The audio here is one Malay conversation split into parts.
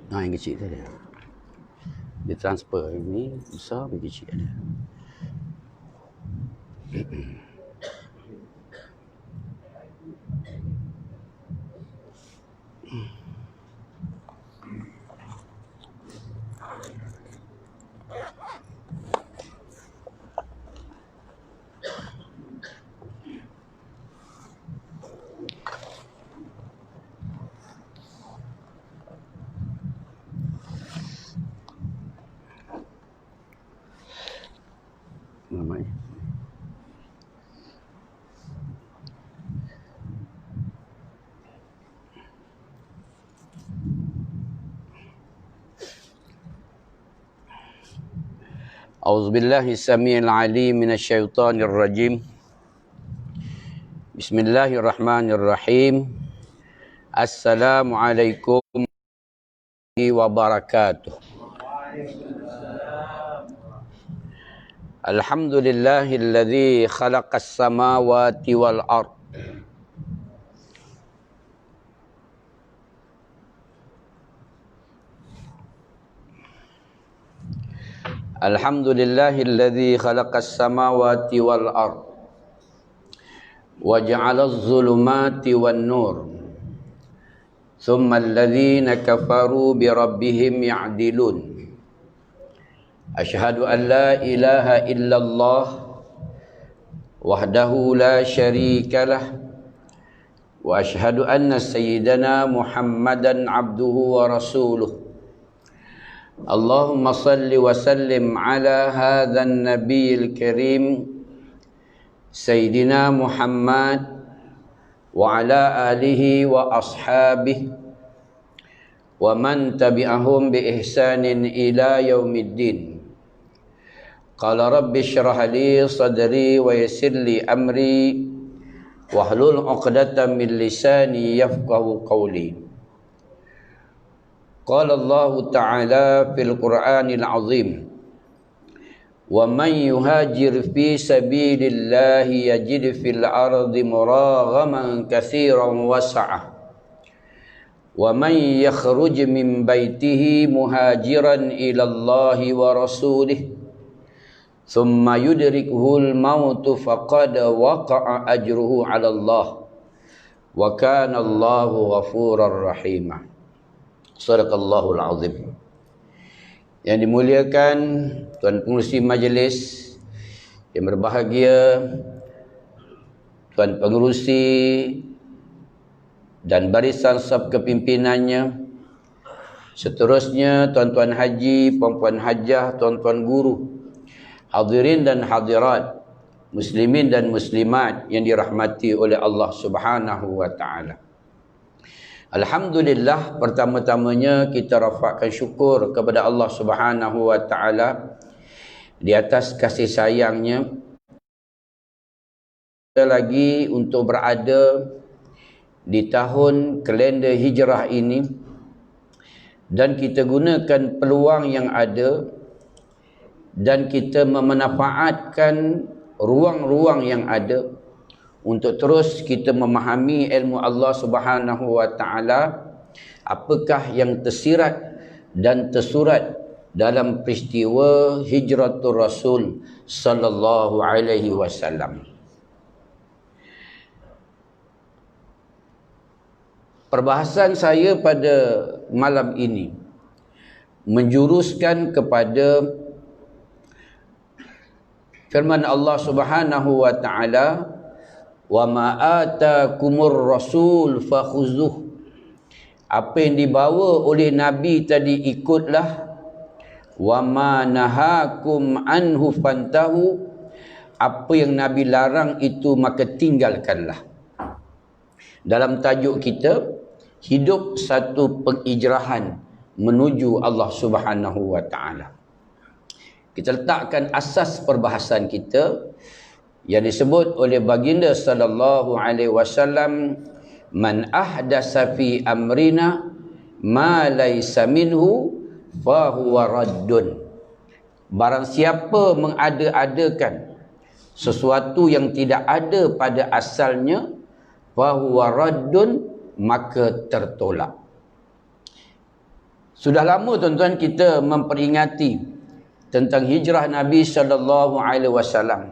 Yang kecil tadi. Dia transfer ini besar pergi kecil ada. Namanya. A'udzubillahi samiil alim minasyaitonir rajim. Bismillahirrahmanirrahim. Assalamualaikum warahmatullahi wabarakatuh. Alhamdulillahilladzi khalaqas samawati wal ard. Alhamdulillahilladzi khalaqas samawati wal ard wa ja'alaz zulumati wan nur. Thumma alladhina kafaru bi rabbihim ya'dilun. Asyhadu an la ilaha illallah wahdahu la syarikalah wa asyhadu anna sayyidana Muhammadan abduhu wa rasuluh. Allahumma salli wa sallim ala hadzal nabiyil karim sayyidina Muhammad wa ala alihi wa ashabihi wa man tabi'ahum bi ihsanin ila yaumiddin. Qala rabbi syrah li sadri wa yassir li amri wahlul 'uqdatam min lisani yafqahu qawli. Qala Allah Ta'ala fil Qur'anil 'azim. Wa man yuhajir fi sabilillahi yajid fil ardi muraghaman katsiran was'ah. Wa man yakhruj min baitihi muhajiran ila Allah wa rasulih thumma yudrikuhul mautu faqad waqa'a ajruhu 'ala Allah wa kana Allahu ghafurar rahima. Sadaqallahul azim. Yang dimuliakan tuan pengerusi majlis yang berbahagia, tuan pengerusi dan barisan saf kepimpinannya, seterusnya tuan-tuan haji, puan-puan hajah, tuan-tuan guru, hadirin dan hadirat, muslimin dan muslimat yang dirahmati oleh Allah Subhanahu wa taala. Alhamdulillah, pertama-tamanya kita rafakkan syukur kepada Allah Subhanahu wa taala di atas kasih sayangnya kita lagi untuk berada di tahun kalender hijrah ini, dan kita gunakan peluang yang ada dan kita memanfaatkan ruang-ruang yang ada untuk terus kita memahami ilmu Allah Subhanahu wa taala, apakah yang tersirat dan tersurat dalam peristiwa hijratul Rasul sallallahu alaihi wasallam. Perbahasan saya pada malam ini menjuruskan kepada firman Allah Subhanahu wa taala, wa ma atakumur rasul fakhuzuh. Apa yang dibawa oleh nabi tadi ikutlah. Wa ma nahakum anhu fantahu. Apa yang nabi larang itu maka tinggalkanlah. Dalam tajuk kita, hidup satu pengijrahan menuju Allah Subhanahu wa taala. Kita letakkan asas perbahasan kita yang disebut oleh baginda sallallahu alaihi wasallam, man ahdasa fi amrina ma laysa minhu fa huwa raddun. Barang siapa mengada-adakan sesuatu yang tidak ada pada asalnya, fa huwa raddun, maka tertolak. Sudah lama tuan-tuan kita memperingati tentang hijrah Nabi SAW.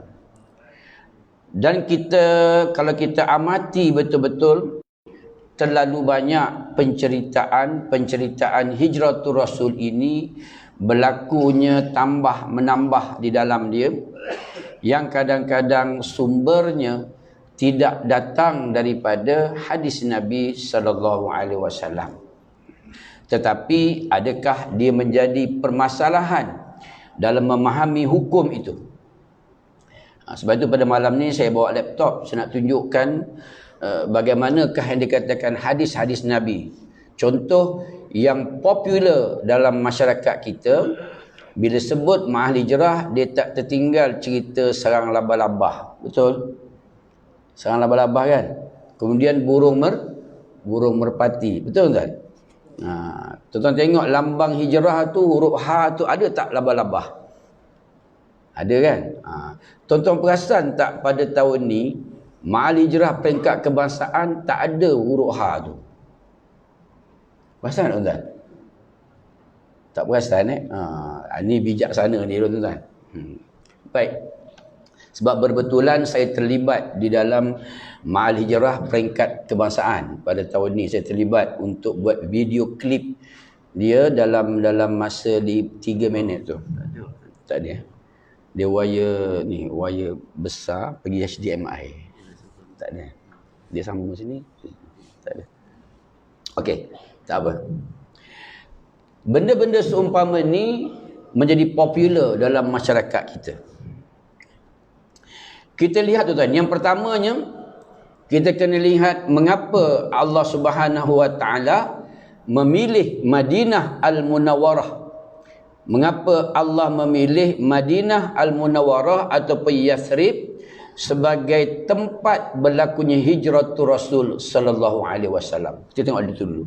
Dan kita, kalau kita amati betul-betul, terlalu banyak penceritaan hijratul Rasul ini berlakunya menambah di dalam dia, yang kadang-kadang sumbernya tidak datang daripada hadis Nabi SAW. Tetapi adakah dia menjadi permasalahan dalam memahami hukum itu? Sebab itu pada malam ni saya bawa laptop, saya nak tunjukkan bagaimanakah yang dikatakan hadis-hadis Nabi. Contoh yang popular dalam masyarakat kita, bila sebut mahal hijrah, dia tak tertinggal cerita serang labah-labah. Betul? Serang labah-labah kan? Kemudian burung merpati. Betul tak? Tuan-tuan tengok lambang hijrah tu, huruf H tu ada tak labah-labah? Ada kan? Tuan-tuan perasan tak pada tahun ni, mahal hijrah peringkat kebangsaan tak ada huruf H tu? Perasan tak tuan-tuan? Tak perasan ni bijaksana ni tuan-tuan. Baik. Sebab berbetulan saya terlibat di dalam mahal hijrah peringkat kebangsaan. Pada tahun ni saya terlibat untuk buat video klip dia dalam masa di 3 minit tu. Tak ada. Dia wire besar pergi HDMI. Tak ada. Dia sambung sini. Tak ada. Okey, tak apa. Benda-benda seumpama ni menjadi popular dalam masyarakat kita. Kita lihat tuan-tuan, yang pertamanya kita kena lihat mengapa Allah Subhanahu Wa Taala memilih Madinah Al-Munawwarah. Mengapa Allah memilih Madinah Al-Munawwarah ataupun Yathrib sebagai tempat berlakunya hijratul Rasul sallallahu alaihi wasallam. Kita tengok itu dulu.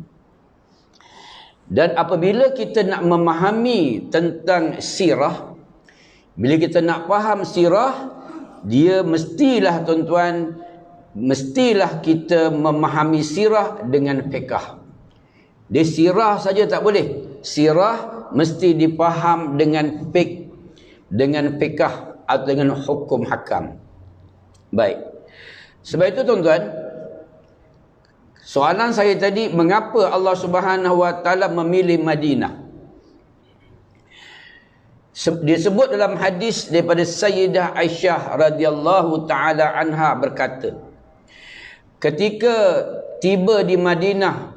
Dan apabila kita nak memahami tentang sirah, bila kita nak faham sirah, dia mestilah tuan-tuan, mestilah kita memahami sirah dengan fiqh. Dia sirah saja tak boleh. Sirah mesti dipaham dengan fiqh atau dengan hukum hakam. Baik. Sebab itu tuan-tuan, soalan saya tadi, mengapa Allah Subhanahu Wa Taala memilih Madinah? Disebut dalam hadis daripada Sayyidah Aisyah radhiyallahu taala anha berkata, ketika tiba di Madinah,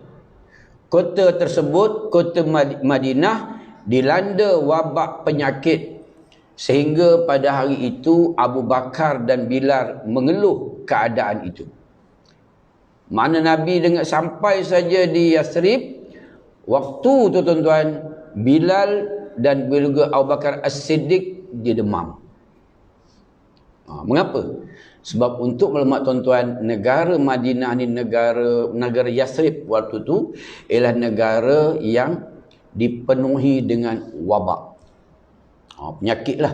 kota tersebut, kota Madinah, dilanda wabak penyakit, sehingga pada hari itu Abu Bakar dan Bilal mengeluh keadaan itu. Mana Nabi dengar sampai saja di Yathrib, waktu tu tuan-tuan, Bilal dan juga Abu Bakar As-Siddiq dia demam. Mengapa? Sebab untuk maklumat tuan-tuan, negara Madinah ni, negara Yathrib waktu tu ialah negara yang dipenuhi dengan wabak. Penyakit lah.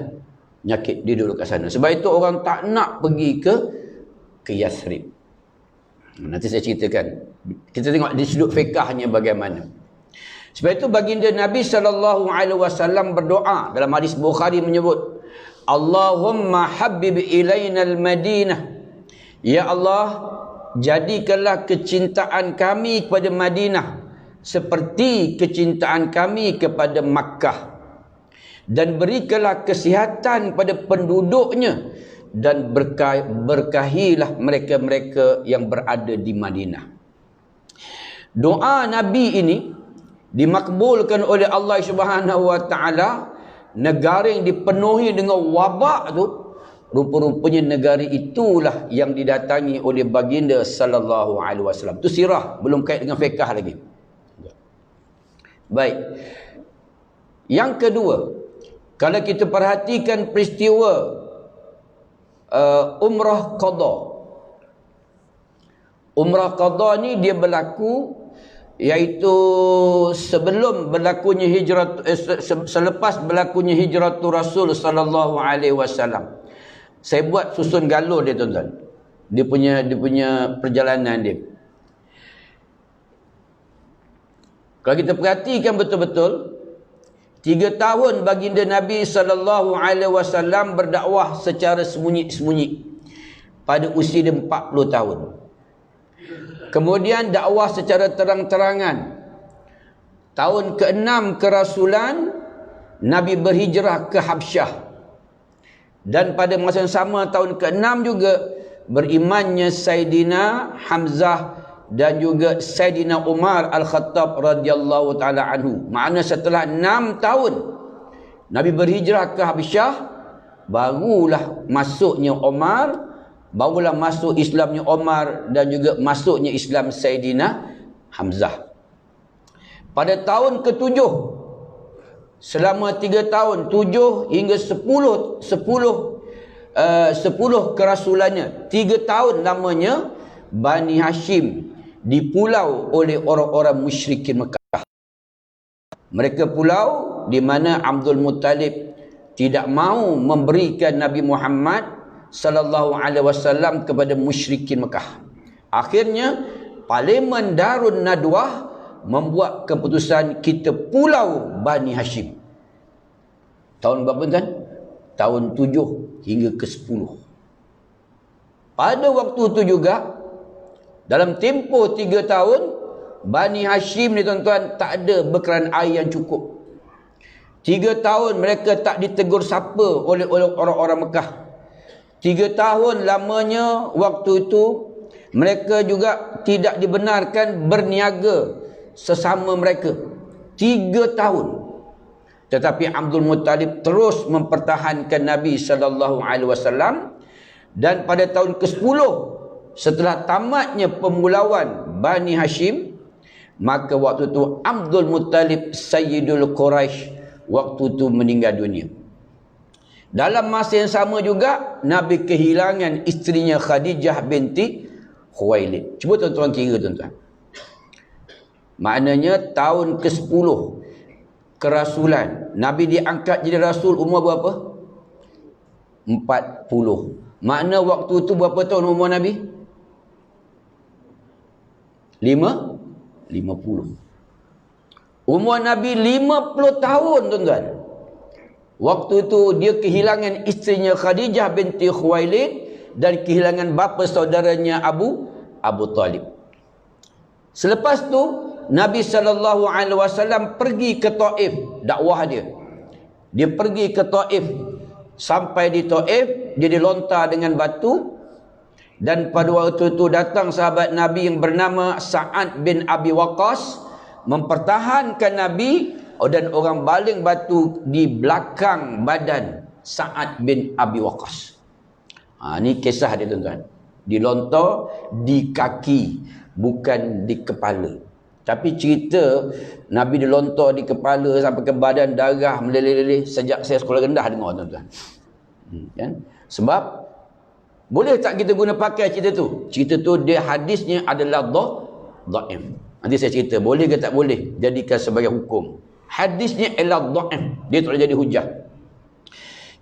Penyakit dia duduk kat sana. Sebab itu orang tak nak pergi ke Yathrib. Nanti saya ceritakan. Kita tengok di sudut fiqahnya bagaimana. Sebab itu baginda Nabi SAW berdoa dalam hadis Bukhari menyebut, Allahumma habbib ilaina al-Madinah. Ya Allah, jadikanlah kecintaan kami kepada Madinah seperti kecintaan kami kepada Makkah, dan berikanlah kesihatan pada penduduknya, dan berkahilah mereka-mereka yang berada di Madinah. Doa Nabi ini dimakbulkan oleh Allah Subhanahu Wa Taala. Negara yang dipenuhi dengan wabak tu, rupa-rupanya negara itulah yang didatangi oleh baginda sallallahu alaihi wasallam. Itu sirah, belum kait dengan fiqh lagi. Baik. Yang kedua, kalau kita perhatikan peristiwa umrah qada. Umrah qada ni dia berlaku, iaitu sebelum berlakunya hijrah, selepas berlakunya hijratul Rasul sallallahu alaihi wasallam. Saya buat susun galur dia tuan-tuan. Dia punya perjalanan dia. Kalau kita perhatikan betul-betul, 3 tahun baginda Nabi SAW berdakwah secara sembunyi-sembunyi pada usia dia 40 tahun. Kemudian dakwah secara terang-terangan. Tahun ke-6 kerasulan, Nabi berhijrah ke Habsyah. Dan pada masa yang sama tahun ke-6 juga berimannya Sayyidina Hamzah dan juga Sayyidina Umar Al-Khattab radhiyallahu taala anhu. Makna setelah 6 tahun Nabi berhijrah ke Habsyah, barulah masuknya Umar, barulah masuk Islamnya Umar dan juga masuknya Islam Sayyidina Hamzah. Pada tahun ke-7, selama 3 tahun, 7 hingga 10 kerasulannya, 3 tahun lamanya Bani Hashim dipulau oleh orang-orang musyrikin Mekah. Mereka pulau di mana Abdul Muttalib tidak mahu memberikan Nabi Muhammad sallallahu alaihi wasallam kepada musyrikin Mekah. Akhirnya Parlimen Darun Nadwah membuat keputusan kita pulau Bani Hashim. Tahun berapa tuan? Tahun 7 hingga ke-10. Pada waktu itu juga, dalam tempoh 3 tahun, Bani Hashim ni tuan-tuan tak ada bekalan air yang cukup. 3 tahun mereka tak ditegur sapa oleh orang-orang Mekah. 3 tahun lamanya waktu itu mereka juga tidak dibenarkan berniaga sesama mereka. 3 tahun. Tetapi Abdul Muttalib terus mempertahankan Nabi SAW. Dan pada tahun ke-10 setelah tamatnya pemulauan Bani Hashim, maka waktu itu Abdul Muttalib Sayyidul Quraisy waktu itu meninggal dunia. Dalam masa yang sama juga Nabi kehilangan isterinya Khadijah binti Khuwailid. Cuba tuan-tuan kira tuan-tuan. Maknanya tahun ke-10 kerasulan, Nabi diangkat jadi rasul umur berapa? 40. Makna waktu itu berapa tahun umur Nabi? 50. Umur Nabi 50 tahun tuan-tuan. Waktu itu dia kehilangan isterinya Khadijah binti Khuwailid dan kehilangan bapa saudaranya Abu Talib. Selepas tu Nabi SAW pergi ke Taif, dakwah dia. Dia pergi ke Taif. Sampai di Taif, dia dilontar dengan batu. Dan pada waktu itu datang sahabat Nabi yang bernama Sa'ad bin Abi Waqqas, mempertahankan Nabi, dan orang baling batu di belakang badan Sa'ad bin Abi Waqqas. Ini kisah dia tuan-tuan. Dilontar di kaki, bukan di kepala. Tapi cerita Nabi dilontar di kepala sampai ke badan, darah meleleh-leleh, sejak saya sekolah rendah dengar tuan-tuan. Kan? Sebab boleh tak kita guna pakai cerita tu? Cerita tu dia hadisnya adalah dhaif. Nanti saya cerita boleh ke tak boleh jadikan sebagai hukum. Hadisnya ialah dhaif. Dia tak boleh jadi hujah.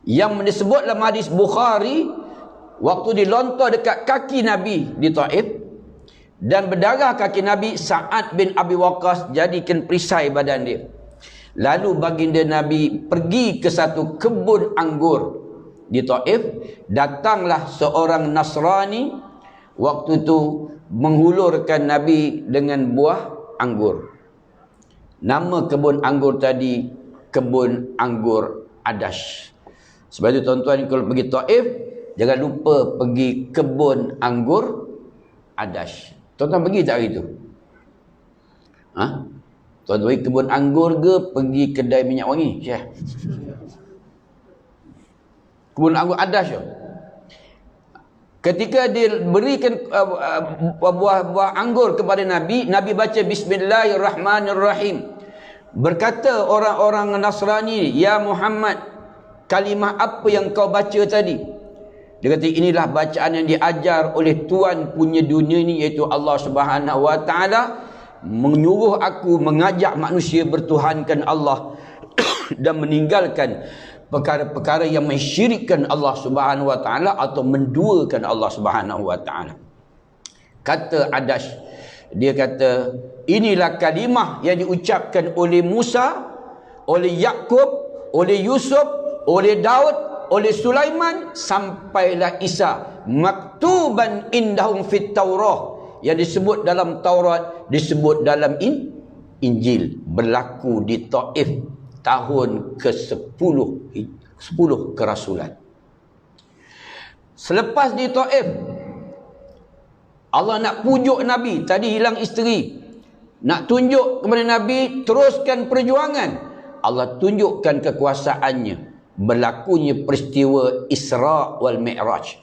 Yang disebut dalam hadis Bukhari, waktu dilontar dekat kaki Nabi di Taif dan berdarah kaki Nabi, Sa'ad bin Abi Waqqas jadikan perisai badan dia. Lalu baginda Nabi pergi ke satu kebun anggur di Taif. Datanglah seorang Nasrani waktu itu menghulurkan Nabi dengan buah anggur. Nama kebun anggur tadi kebun anggur Adash. Sebab itu tuan-tuan kalau pergi Taif, jangan lupa pergi kebun anggur Adash. Tuan-tuan pergi tak hari tu? Tuan-tuan pergi kebun anggur ke pergi kedai minyak wangi? Syekh. Kebun anggur Adash tu. Ketika dia berikan buah anggur kepada Nabi, Nabi baca Bismillahirrahmanirrahim. Berkata orang-orang Nasrani, "Ya Muhammad, kalimah apa yang kau baca tadi?" Dia kata, inilah bacaan yang diajar oleh Tuhan punya dunia ni, iaitu Allah Subhanahu Wa Taala, menyuruh aku mengajak manusia bertuhankan Allah dan meninggalkan perkara-perkara yang mensyirikkan Allah Subhanahu Wa Taala atau menduakan Allah Subhanahu Wa Taala. Kata Adash, dia kata, inilah kalimah yang diucapkan oleh Musa, oleh Yakub, oleh Yusuf, oleh Daud, oleh Sulaiman, sampailah Isa. Maktuban indahum fit Taurah, yang disebut dalam Taurat, disebut dalam Injil. Berlaku di Taif tahun ke-10 kerasulan. Selepas di Taif, Allah nak pujuk Nabi. Tadi hilang isteri, nak tunjuk kepada Nabi teruskan perjuangan. Allah tunjukkan kekuasaannya. Berlakunya peristiwa Isra' wal Mi'raj.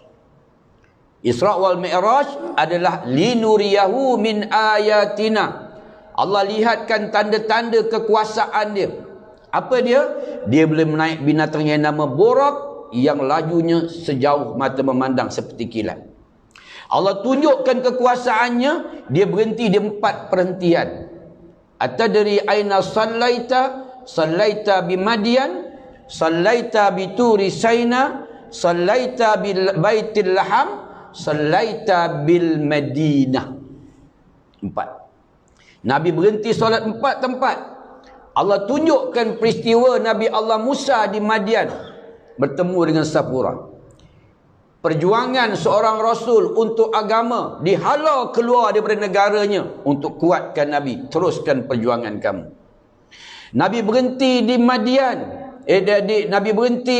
Isra' wal Mi'raj adalah linuriyahu min ayatina. Allah lihatkan tanda-tanda kekuasaan dia. Apa dia? Dia boleh menaik binatang yang nama Borak, yang lajunya sejauh mata memandang seperti kilat. Allah tunjukkan kekuasaannya. Dia berhenti di 4 perhentian. Atadri aina sallaita? Sallaita bi Madian, sallaita bi Turi Saina, sallaita bil Baitil Laham, sallaita bil Madinah. 4. Nabi berhenti solat 4 tempat. Allah tunjukkan peristiwa Nabi Allah Musa di Madian bertemu dengan Sapura. Perjuangan seorang Rasul untuk agama dihalau keluar daripada negaranya untuk kuatkan Nabi. Teruskan perjuangan kamu. Nabi berhenti di Madian. Nabi berhenti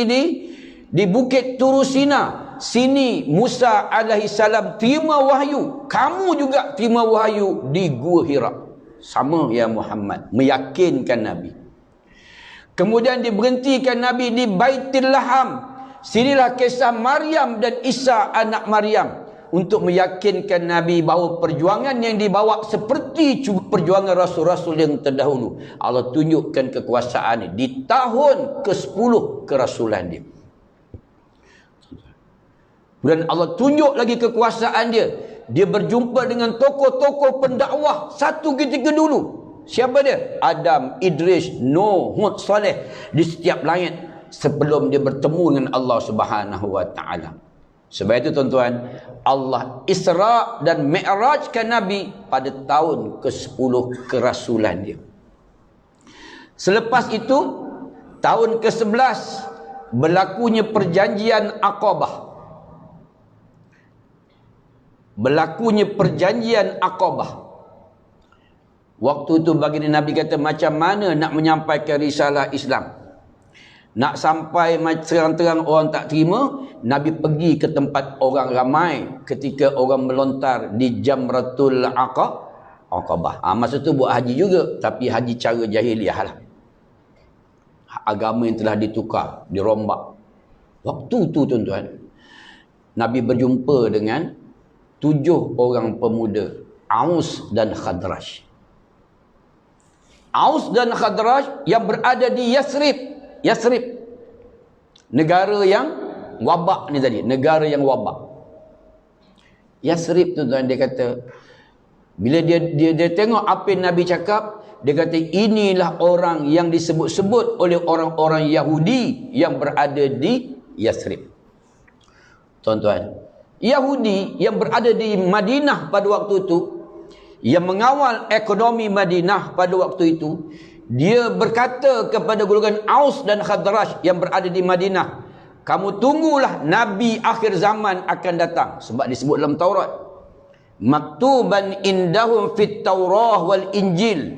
di Bukit Turusina. Sini Musa alaihissalam terima wahyu. Kamu juga terima wahyu di Gua Hira. Sama ya Muhammad. Meyakinkan Nabi. Kemudian diberhentikan Nabi di Baitil Laham. Sinilah kisah Maryam dan Isa anak Maryam. Untuk meyakinkan Nabi bahawa perjuangan yang dibawa seperti perjuangan Rasul-Rasul yang terdahulu. Allah tunjukkan kekuasaan di tahun ke-10 kerasulan dia. Dan Allah tunjuk lagi kekuasaan dia. Dia berjumpa dengan tokoh-tokoh pendakwah satu ketika dulu. Siapa dia? Adam, Idris, Nuh, Hud, Saleh. Di setiap langit sebelum dia bertemu dengan Allah Subhanahu wa taala. Sebab itu tuan-tuan, Allah Isra' dan Mi'rajkan Nabi pada tahun ke-10 kerasulan dia. Selepas itu, tahun ke-11 berlakunya perjanjian Aqabah. Berlakunya perjanjian Aqabah. Waktu itu baginda Nabi kata, macam mana nak menyampaikan risalah Islam? Nak sampai terang-terang orang tak terima, Nabi pergi ke tempat orang ramai ketika orang melontar di Jamratul Aqabah. Masa tu buat haji juga, tapi haji cara jahiliah lah. Agama yang telah ditukar, dirombak. Waktu tu tuan-tuan, Nabi berjumpa dengan 7 orang pemuda, Aus dan Khadraj. Aus dan Khadraj yang berada di Yasrib. Negara yang wabak ni tadi. Negara yang wabak. Yasrib tu tuan, dia kata, bila dia tengok apa yang Nabi cakap, dia kata inilah orang yang disebut-sebut oleh orang-orang Yahudi yang berada di Yasrib. Tuan-tuan, Yahudi yang berada di Madinah pada waktu itu, yang mengawal ekonomi Madinah pada waktu itu, dia berkata kepada golongan Aus dan Khadraj yang berada di Madinah, kamu tunggulah Nabi akhir zaman akan datang. Sebab disebut dalam Taurat, maktuban indahum fit Taurah wal Injil.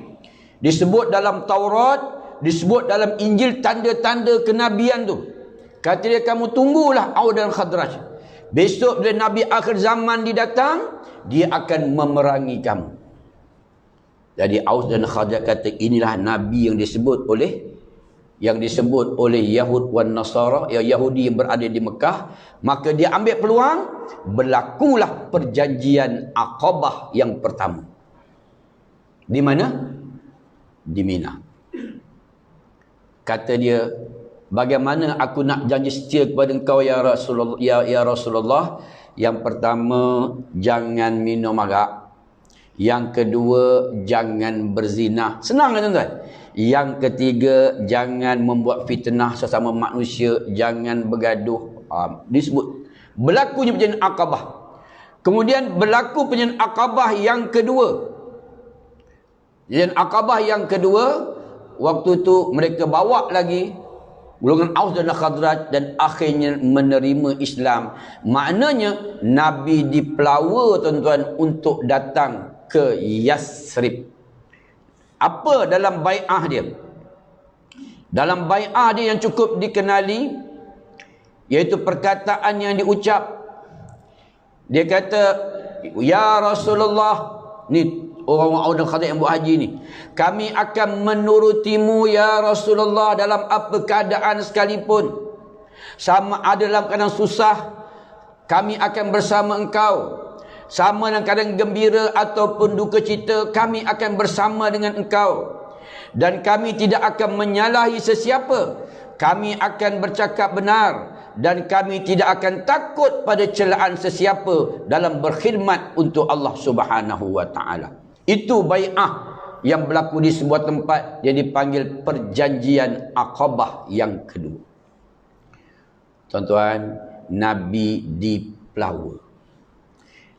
Disebut dalam Taurat, disebut dalam Injil tanda-tanda kenabian tu. Kata dia, kamu tunggulah Aus dan Khadraj. Besok bila Nabi akhir zaman didatang, dia akan memerangi kamu. Jadi Aus dan Khadraj kata, inilah Nabi yang disebut oleh Yahud wan Nasara, Yahudi yang berada di Mekah. Maka dia ambil peluang, berlakulah perjanjian Aqabah yang pertama. Di mana? Di Mina. Kata dia, bagaimana aku nak janji setia kepada engkau ya Rasulullah, ya Rasulullah? Yang pertama, jangan minum arak. Yang kedua, jangan berzina. Senang kan tuan-tuan? Yang ketiga, jangan membuat fitnah sesama manusia, jangan bergaduh. Disebut berlakunya perjanjian Aqabah. Kemudian berlaku perjanjian Aqabah yang kedua. Dan Aqabah yang kedua, waktu tu mereka bawa lagi golongan Aus dan Khazraj dan akhirnya menerima Islam. Maknanya Nabi dipelawa tuan-tuan untuk datang ke Yasrib. Apa dalam bai'ah dia? Dalam bai'ah dia yang cukup dikenali, iaitu perkataan yang diucap. Dia kata, ya Rasulullah, ni orang Aus dan Khazraj yang buat haji ni, kami akan menurutimu ya Rasulullah dalam apa keadaan sekalipun. Sama ada dalam keadaan susah, kami akan bersama engkau. Sama dalam keadaan gembira ataupun duka cita, kami akan bersama dengan engkau. Dan kami tidak akan menyalahi sesiapa. Kami akan bercakap benar. Dan kami tidak akan takut pada celaan sesiapa dalam berkhidmat untuk Allah Subhanahu wa ta'ala. Itu bai'ah yang berlaku di sebuah tempat yang dipanggil perjanjian Aqabah yang kedua. Tuan-tuan, Nabi dipelawa.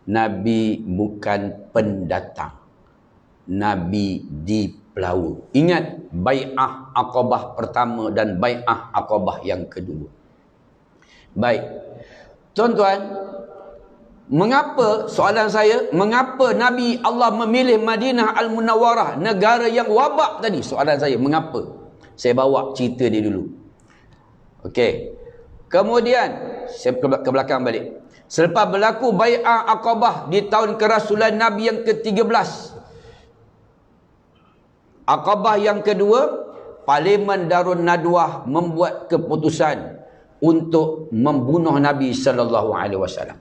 Nabi bukan pendatang. Nabi dipelawa. Ingat bai'ah Aqabah pertama dan bai'ah Aqabah yang kedua. Baik. Tuan-tuan, mengapa, soalan saya, mengapa Nabi Allah memilih Madinah Al-Munawwarah, negara yang wabak tadi? Soalan saya, mengapa? Saya bawa cerita dia dulu. Okey. Kemudian, saya ke belakang balik. Selepas berlaku bai'ah Aqabah di tahun kerasulan Nabi yang ke-13. Aqabah yang kedua, Parlimen Darun Nadwah membuat keputusan untuk membunuh Nabi sallallahu alaihi wasallam.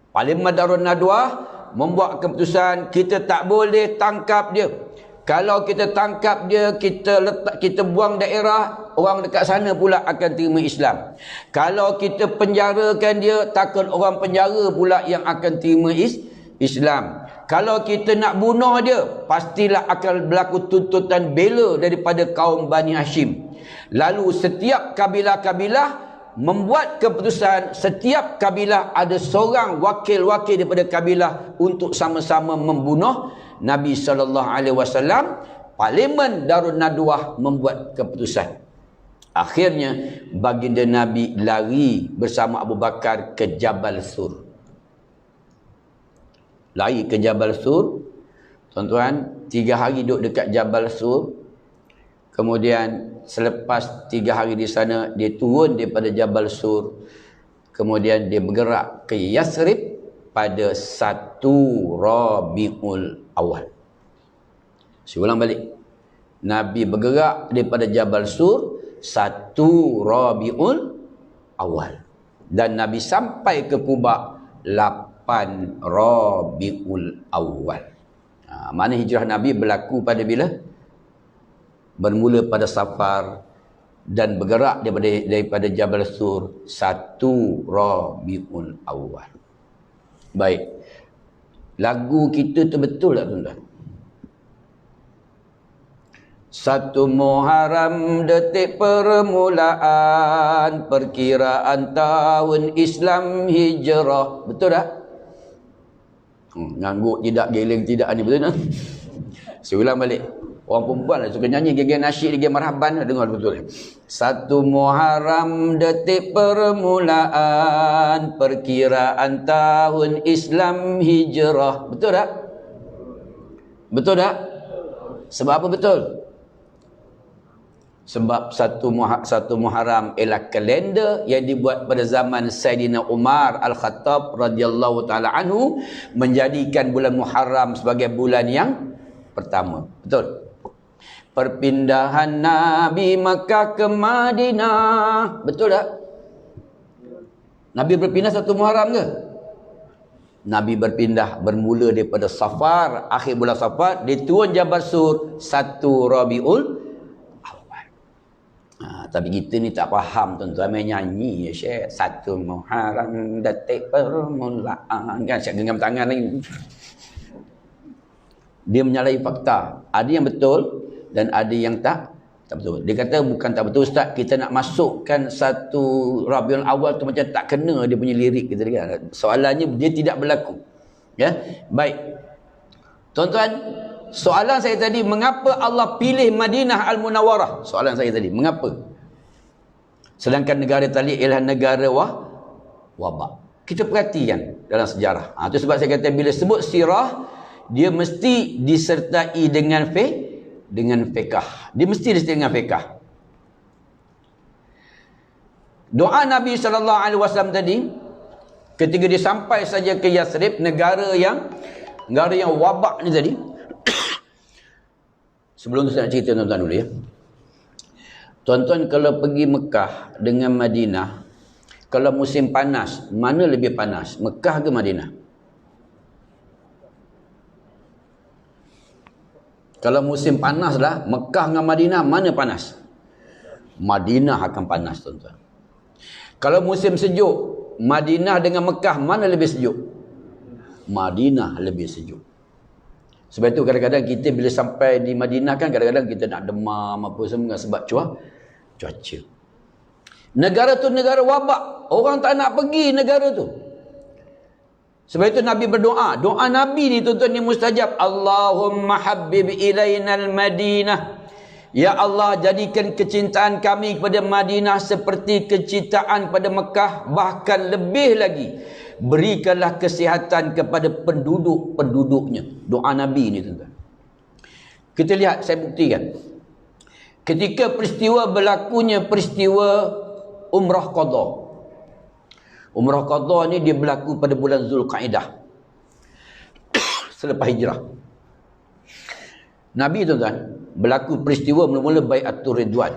Parlimen Darun Nadwah membuat keputusan, kita tak boleh tangkap dia. Kalau kita tangkap dia, kita buang daerah, orang dekat sana pula akan terima Islam. Kalau kita penjarakan dia, takut orang penjara pula yang akan terima Islam. Kalau kita nak bunuh dia, pastilah akan berlaku tuntutan bela daripada kaum Bani Hashim. Lalu setiap kabilah-kabilah membuat keputusan, setiap kabilah ada seorang wakil-wakil daripada kabilah untuk sama-sama membunuh Nabi sallallahu alaihi wasallam. Parlimen Darun Nadwah membuat keputusan. Akhirnya baginda Nabi lari bersama Abu Bakar ke Jabal Sur. Lari ke Jabal Sur. Tuan-tuan, 3 hari duduk dekat Jabal Sur. Kemudian selepas 3 hari di sana, dia turun daripada Jabal Sur. Kemudian dia bergerak ke Yasrib pada 1 Rabiul Awal. Saya ulang balik. Nabi bergerak daripada Jabal Sur 1 Rabiul Awal. Dan Nabi sampai ke Quba 8 Rabiul Awal. Mana hijrah Nabi berlaku pada bila? Bermula pada Safar dan bergerak daripada Jabal Sur 1 Rabiul Awal. Baik. Lagu kita tu betul tak tuan-tuan? 1 Muharram detik permulaan perkiraan tahun Islam hijrah. Betul tak? Ngangguk tidak, geleng tidak ni, betul tak? Saya ulang balik. Orang perempuan lah suka nyanyi geng-geng nasyid, geng marhaban, dengar betul. 1 Muharram detik permulaan perkiraan tahun Islam hijrah. Betul tak? Betul tak? Sebab apa betul? Sebab 1 Muharram ialah kalender yang dibuat pada zaman Saidina Umar Al-Khattab radhiyallahu taala anhu, menjadikan bulan Muharram sebagai bulan yang pertama. Betul? Perpindahan Nabi Makkah ke Madinah. Betul tak? Nabi berpindah 1 Muharram ke? Nabi berpindah bermula daripada Safar, akhir bulan Safar, dia turun Jabal Sur 1 Rabiul Awal. Tapi kita ni tak faham tuan-tuan, main nyanyi ya Syekh. 1 Muharram detik permulaan, kan siap genggam tangan lagi. Dia menyalahi fakta. Ada yang betul dan ada yang tak betul. Dia kata bukan tak betul Ustaz, kita nak masukkan 1 Rabiul Awal tu macam tak kena dia punya lirik kita kan. Soalannya dia tidak berlaku. Ya. Baik. Tuan-tuan, Soalan saya tadi, mengapa Allah pilih Madinah Al-Munawwarah? Soalan saya tadi, mengapa? Sedangkan negara tadi ialah negara wabak. Kita perhatikan dalam sejarah. Itu sebab saya kata bila sebut sirah, dia mesti disertai dengan fiqh. Dia mesti disertai dengan fiqh. Doa Nabi SAW tadi, ketika dia sampai saja ke Yathrib, negara yang wabak ni tadi. Sebelum tu saya nak cerita tuan-tuan dulu ya. Tuan-tuan kalau pergi Mekah dengan Madinah, kalau musim panas, mana lebih panas? Mekah ke Madinah? Kalau musim panas lah, Mekah dengan Madinah, mana panas? Madinah akan panas tuan-tuan. Kalau musim sejuk, Madinah dengan Mekah, mana lebih sejuk? Madinah lebih sejuk. Sebab itu kadang-kadang kita bila sampai di Madinah kan kadang-kadang kita nak demam apa semua sebab cuaca. Negara tu negara wabak. Orang tak nak pergi negara tu. Sebab itu Nabi berdoa. Doa Nabi ni tuan-tuan ni mustajab. Allahumma habbib ilainal Madinah. Ya Allah, jadikan kecintaan kami kepada Madinah seperti kecintaan pada Mekah, bahkan lebih lagi. Berikanlah kesihatan kepada penduduk-penduduknya. Doa Nabi ni tuan-tuan. Kita lihat, saya buktikan. Ketika berlakunya peristiwa Umrah Qadha. Umrah Qadha ni dia berlaku pada bulan Zulqaidah. Selepas hijrah. Nabi tuan-tuan, berlaku peristiwa mula-mula Bai'atul Ridwan.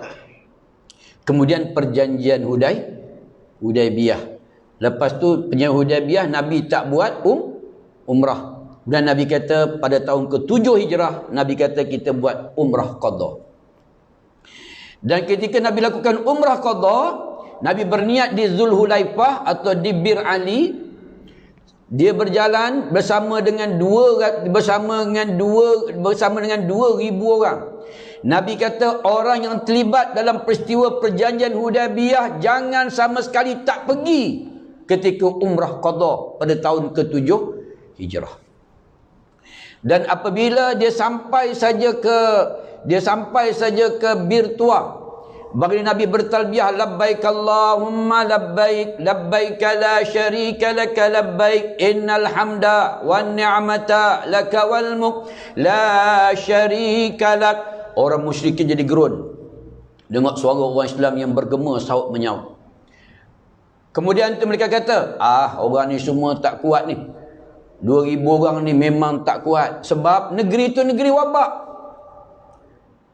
Kemudian perjanjian Hudaibiyah. Lepas tu perjanjian Hudaibiyah Nabi tak buat umrah. Dan Nabi kata pada tahun ke-7 hijrah, Nabi kata kita buat umrah qadha. Dan ketika Nabi lakukan umrah qadha, Nabi berniat di Zulhulaifah atau di Bir Ali. Dia berjalan bersama dengan 2,000 orang. Nabi kata orang yang terlibat dalam peristiwa perjanjian Hudaibiyah jangan sama sekali tak pergi ketika umrah qadha pada tahun ke-7 hijrah. Dan apabila dia sampai saja ke Bir Tuah, baginda Nabi bertalbiyah, labbaik Allahumma labbaik, labbaik la syarika laka labbaik, innal hamda wan ni'mata laka wal mulk la syarika lak. Orang musyrikin jadi gerun dengar suara orang Islam yang bergema sahut menyaut. Kemudian tu mereka kata, orang ni semua tak kuat ni. 2,000 orang ni memang tak kuat. Sebab negeri tu negeri wabak.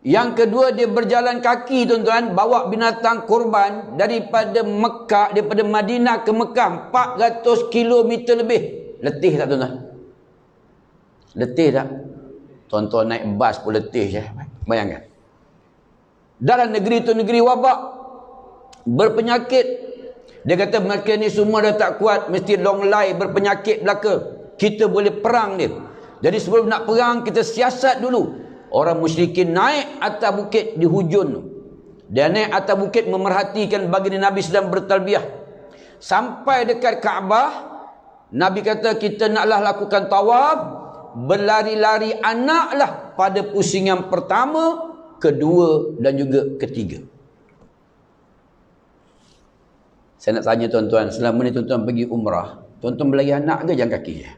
Yang kedua, dia berjalan kaki tuan-tuan, bawa binatang korban daripada Madinah ke Mekah 400 km lebih. Letih tak tuan-tuan? Letih tak? Tuan-tuan naik bas pun letih je. Bayangkan. Dalam negeri tu negeri wabak, berpenyakit. Dia kata mereka ni semua dah tak kuat, mesti long lie, berpenyakit belaka. Kita boleh perang dia. Jadi sebelum nak perang, kita siasat dulu. Orang musyrikin naik atas bukit di hujun tu. Dia naik atas bukit memerhatikan baginda Nabi sedang bertalbiyah. Sampai dekat Kaabah, Nabi kata kita naklah lakukan tawaf, berlari-lari anaklah pada pusingan pertama, kedua dan juga ketiga. Saya nak tanya tuan-tuan, selama ni tuan-tuan pergi umrah, tuan-tuan berlari anak ke jalan kaki je?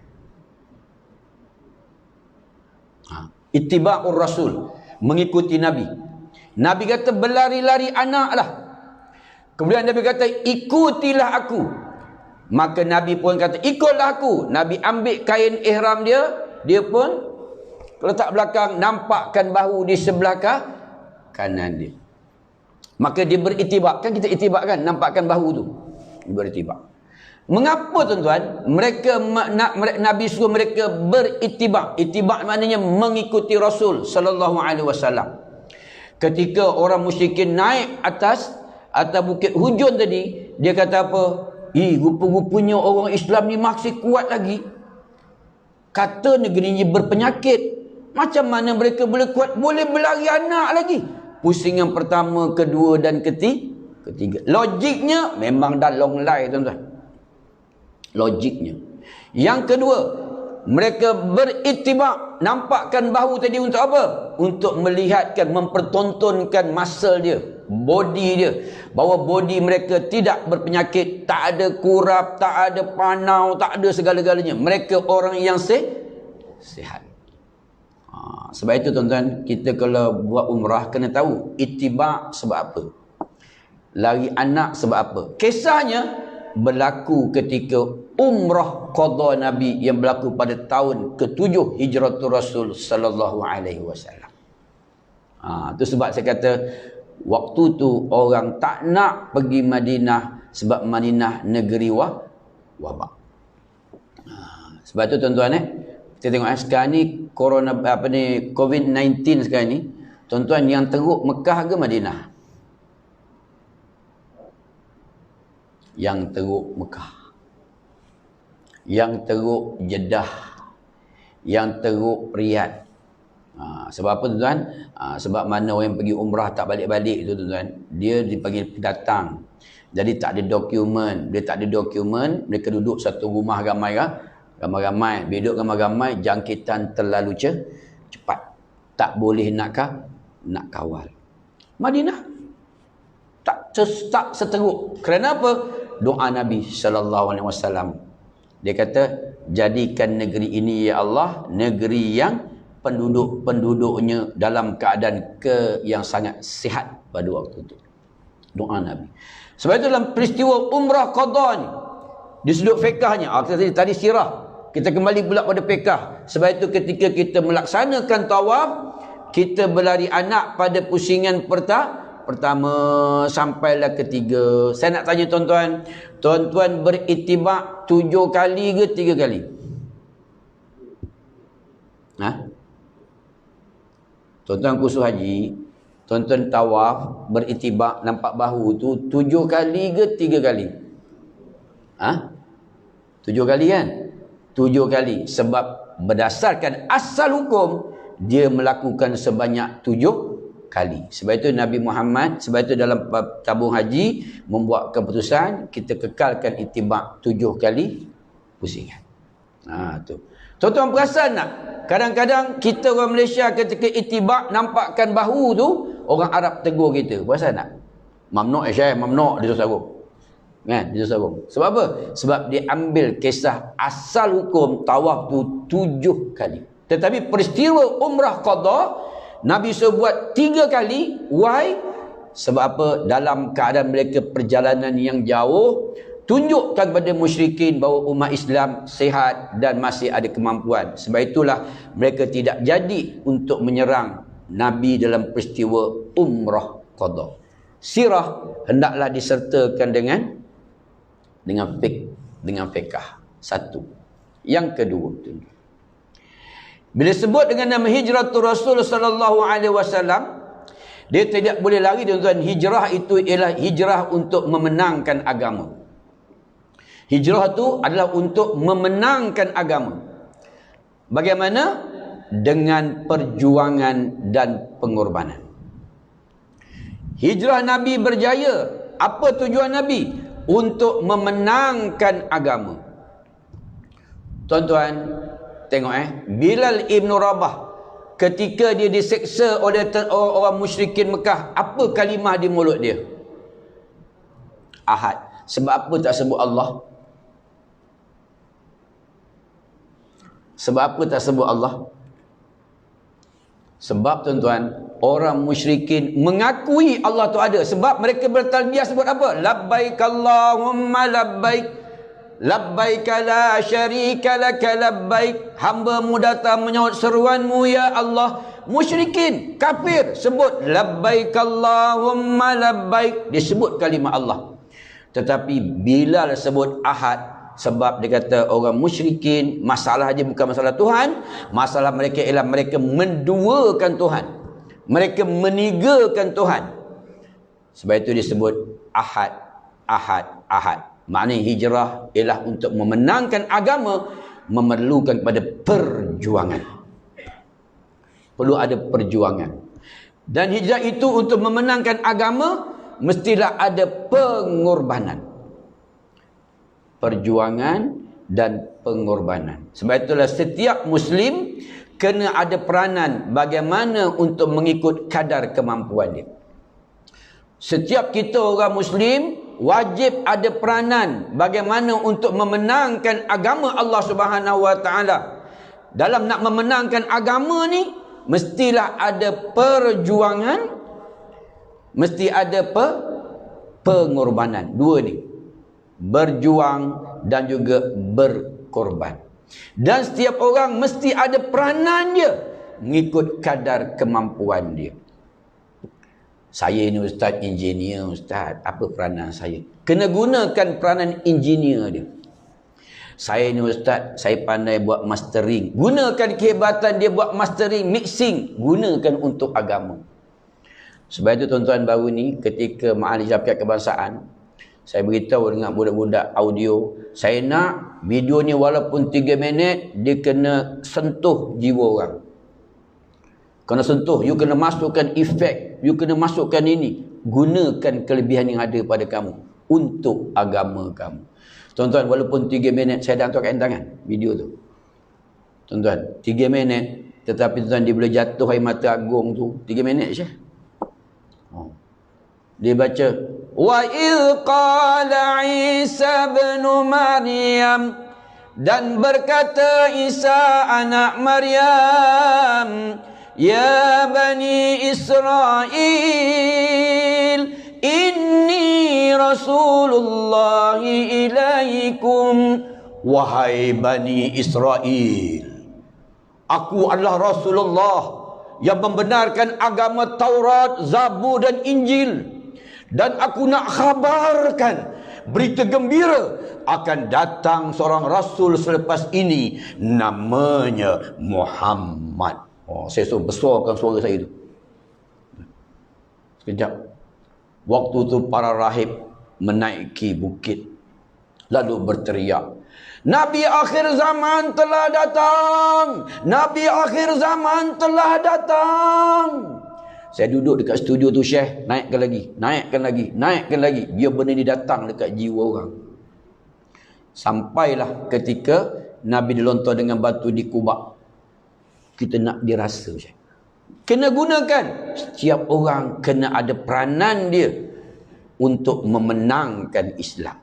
Ittiba'ur Rasul, mengikuti Nabi. Nabi kata berlari-lari anaklah. Kemudian Nabi kata ikutilah aku. Maka Nabi pun kata ikutlah aku. Nabi ambil kain ihram dia, dia pun letak belakang, nampakkan bahu di sebelah kanan dia. Maka dia beritibak. Kan kita itibak kan, nampakkan bahu tu. Dia beritibak. Mengapa tuan-tuan? Nabi suruh mereka beritibak. Itibak maknanya mengikuti Rasul sallallahu alaihi wasallam. Ketika orang musyrikin naik atas bukit hujun tadi, dia kata apa? Rupa-rupanya orang Islam ni masih kuat lagi. Kata negeri ni berpenyakit. Macam mana mereka boleh kuat? Boleh berlari anak lagi. Pusingan pertama, kedua dan ketiga. Logiknya memang dah long lie tuan-tuan. Logiknya. Yang kedua, Mereka beritibak, nampakkan bahu tadi untuk apa? Untuk melihatkan, mempertontonkan muscle dia, body dia, bahawa body mereka tidak berpenyakit, tak ada kurap, tak ada panau, tak ada segala-galanya. Mereka orang yang sihat. Sebab itu tuan-tuan, kita kalau buat umrah kena tahu itibak sebab apa, lari anak sebab apa. Kisahnya berlaku ketika umrah qada Nabi yang berlaku pada tahun ke-7 Hijratul Rasul sallallahu alaihi wasallam. Itu sebab saya kata waktu tu orang tak nak pergi Madinah sebab Madinah negeri wabak. Sebab tu tuan-tuan kita tengok sekarang ni corona COVID-19 sekarang ni, tuan-tuan, yang teruk Mekah ke Madinah? Yang teruk Mekah, yang teruk Jeddah, yang teruk Riyadh. Sebab apa tuan-tuan? Sebab mana orang yang pergi umrah tak balik-balik tu tuan-tuan, dia dipanggil pendatang, jadi tak ada dokumen. Dia tak ada dokumen, mereka duduk satu rumah ramai-ramai, duduk ramai-ramai, jangkitan terlalu cepat, tak boleh nak kawal. Madinah tak seteruk. Kerana apa? Doa Nabi SAW. Dia kata, jadikan negeri ini ya Allah negeri yang penduduk-penduduknya dalam keadaan yang sangat sihat pada waktu itu. Doa Nabi. Sebab itu dalam peristiwa umrah qada ni, di sudut fiqahnya, tadi sirah, kita kembali pula pada fiqah. Sebab itu ketika kita melaksanakan tawaf, kita berlari anak pada pusingan pertama sampailah ketiga. Saya nak tanya tuan-tuan, tuan-tuan beritibak 7 kali ke 3 kali? Tuan-tuan kursus haji, tuan-tuan tawaf beritibak nampak bahu tu 7 kali ke 3 kali? 7 kali kan? 7 kali. Sebab berdasarkan asal hukum, dia melakukan sebanyak 7 kali. Sebab itu Nabi Muhammad, sebab itu dalam tabung haji membuat keputusan kita kekalkan itibak 7 kali pusingan. Tu. Tuan-tuan perasan tak? Kadang-kadang kita orang Malaysia ketika itibak nampakkan bahu tu, orang Arab tegur kita. Perasan tak? Mamnu' Syekh, mamnu' dia sarung. Kan? Dia sarung. Sebab apa? Sebab dia ambil kisah asal hukum tawaf tu 7 kali. Tetapi peristiwa umrah qada Nabi suruh buat 3 kali. Why? Sebab apa? Dalam keadaan mereka perjalanan yang jauh, tunjukkan kepada musyrikin bahawa umat Islam sihat dan masih ada kemampuan. Sebab itulah mereka tidak jadi untuk menyerang Nabi dalam peristiwa umrah qada. Sirah hendaklah disertakan dengan fiqh. Satu. Yang kedua, bila sebut dengan nama Hijratul Rasul sallallahu alaihi wasallam, dia tidak boleh lari tuan-tuan. Hijrah itu ialah hijrah untuk memenangkan agama. Hijrah itu adalah untuk memenangkan agama. Bagaimana? Dengan perjuangan dan pengorbanan. Hijrah Nabi berjaya. Apa tujuan Nabi? Untuk memenangkan agama. Tuan-tuan, tengok Bilal Ibn Rabah ketika dia diseksa oleh orang musyrikin Mekah, apa kalimah di mulut dia? Ahad. Sebab apa tak sebut Allah? Sebab apa tak sebut Allah? Sebab tuan-tuan, orang musyrikin mengakui Allah tu ada. Sebab mereka bertalbiyah sebut apa? Labbaik Allahumma labbaik, labbaik la syarika laka labbaik. Hamba-Mu datang menyahut seruanmu ya Allah. Musyrikin, kafir sebut labbaik Allahumma labbaik, dia sebut kalimah Allah. Tetapi Bilal sebut ahad. Sebab dia kata orang musyrikin, masalah dia bukan masalah Tuhan, masalah mereka ialah mereka menduakan Tuhan, mereka menigakan Tuhan. Sebab itu disebut ahad, ahad, ahad. Maknanya hijrah ialah untuk memenangkan agama, memerlukan kepada perjuangan. Perlu ada perjuangan. Dan hijrah itu untuk memenangkan agama, mestilah ada pengorbanan. Perjuangan dan pengorbanan. Sebab itulah setiap Muslim kena ada peranan bagaimana untuk mengikut kadar kemampuan dia. Setiap kita orang Muslim wajib ada peranan bagaimana untuk memenangkan agama Allah Subhanahu Wa Taala. Dalam nak memenangkan agama ni, mestilah ada perjuangan, mesti ada pengorbanan. Dua ni, berjuang dan juga berkorban. Dan setiap orang mesti ada peranan dia mengikut kadar kemampuan dia. Saya ni ustaz, engineer ustaz, apa peranan saya? Kena gunakan peranan engineer dia. Saya ni ustaz, saya pandai buat mastering. Gunakan kehebatan dia buat mastering, mixing. Gunakan untuk agama. Sebab itu tuan-tuan baru ni, ketika Majlis Syafiat Kebangsaan, saya beritahu dengan budak-budak audio, saya nak video ni walaupun 3 minit, dia kena sentuh jiwa orang. Kena sentuh, you kena masukkan efek, you kena masukkan ini. Gunakan kelebihan yang ada pada kamu untuk agama kamu. Tuan-tuan, walaupun 3 minit, saya dah hantarkan tangan video tu. Tuan-tuan, 3 minit, tetapi tuan-tuan, dia boleh jatuh air mata agung tu 3 minit je. Dia baca, wa idh qala Isa ibn Maryam, dan berkata Isa anak Maryam, ya bani Israel, inni Rasulullah ilaikum, wahai bani Israel, aku adalah Rasulullah yang membenarkan agama Taurat, Zabur dan Injil. Dan aku nak khabarkan berita gembira, akan datang seorang Rasul selepas ini, namanya Muhammad. Saya suruh besarkan suara saya tu. Sekejap. Waktu tu para rahib menaiki bukit, lalu berteriak, Nabi akhir zaman telah datang. Nabi akhir zaman telah datang. Saya duduk dekat studio tu, Syekh, naikkan lagi, naikkan lagi, naikkan lagi. Biar benda ni datang dekat jiwa orang. Sampailah ketika Nabi dilontar dengan batu di Kubah. Kita nak dirasa, Syekh. Kena gunakan. Setiap orang kena ada peranan dia untuk memenangkan Islam.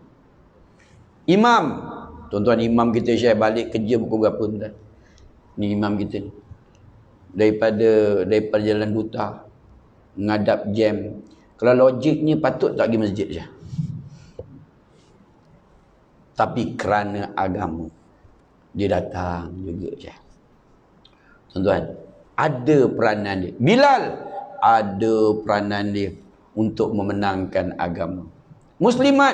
Imam, tuan-tuan, imam kita, Syekh, balik kerja pukul berapa tuan? Ni imam kita ni. Daripada Jalan Duta menghadap jam. Kalau logiknya patut tak pergi masjid je. Tapi kerana agama, dia datang juga je. Tuan-tuan, ada peranan dia. Bilal ada peranan dia untuk memenangkan agama. Muslimat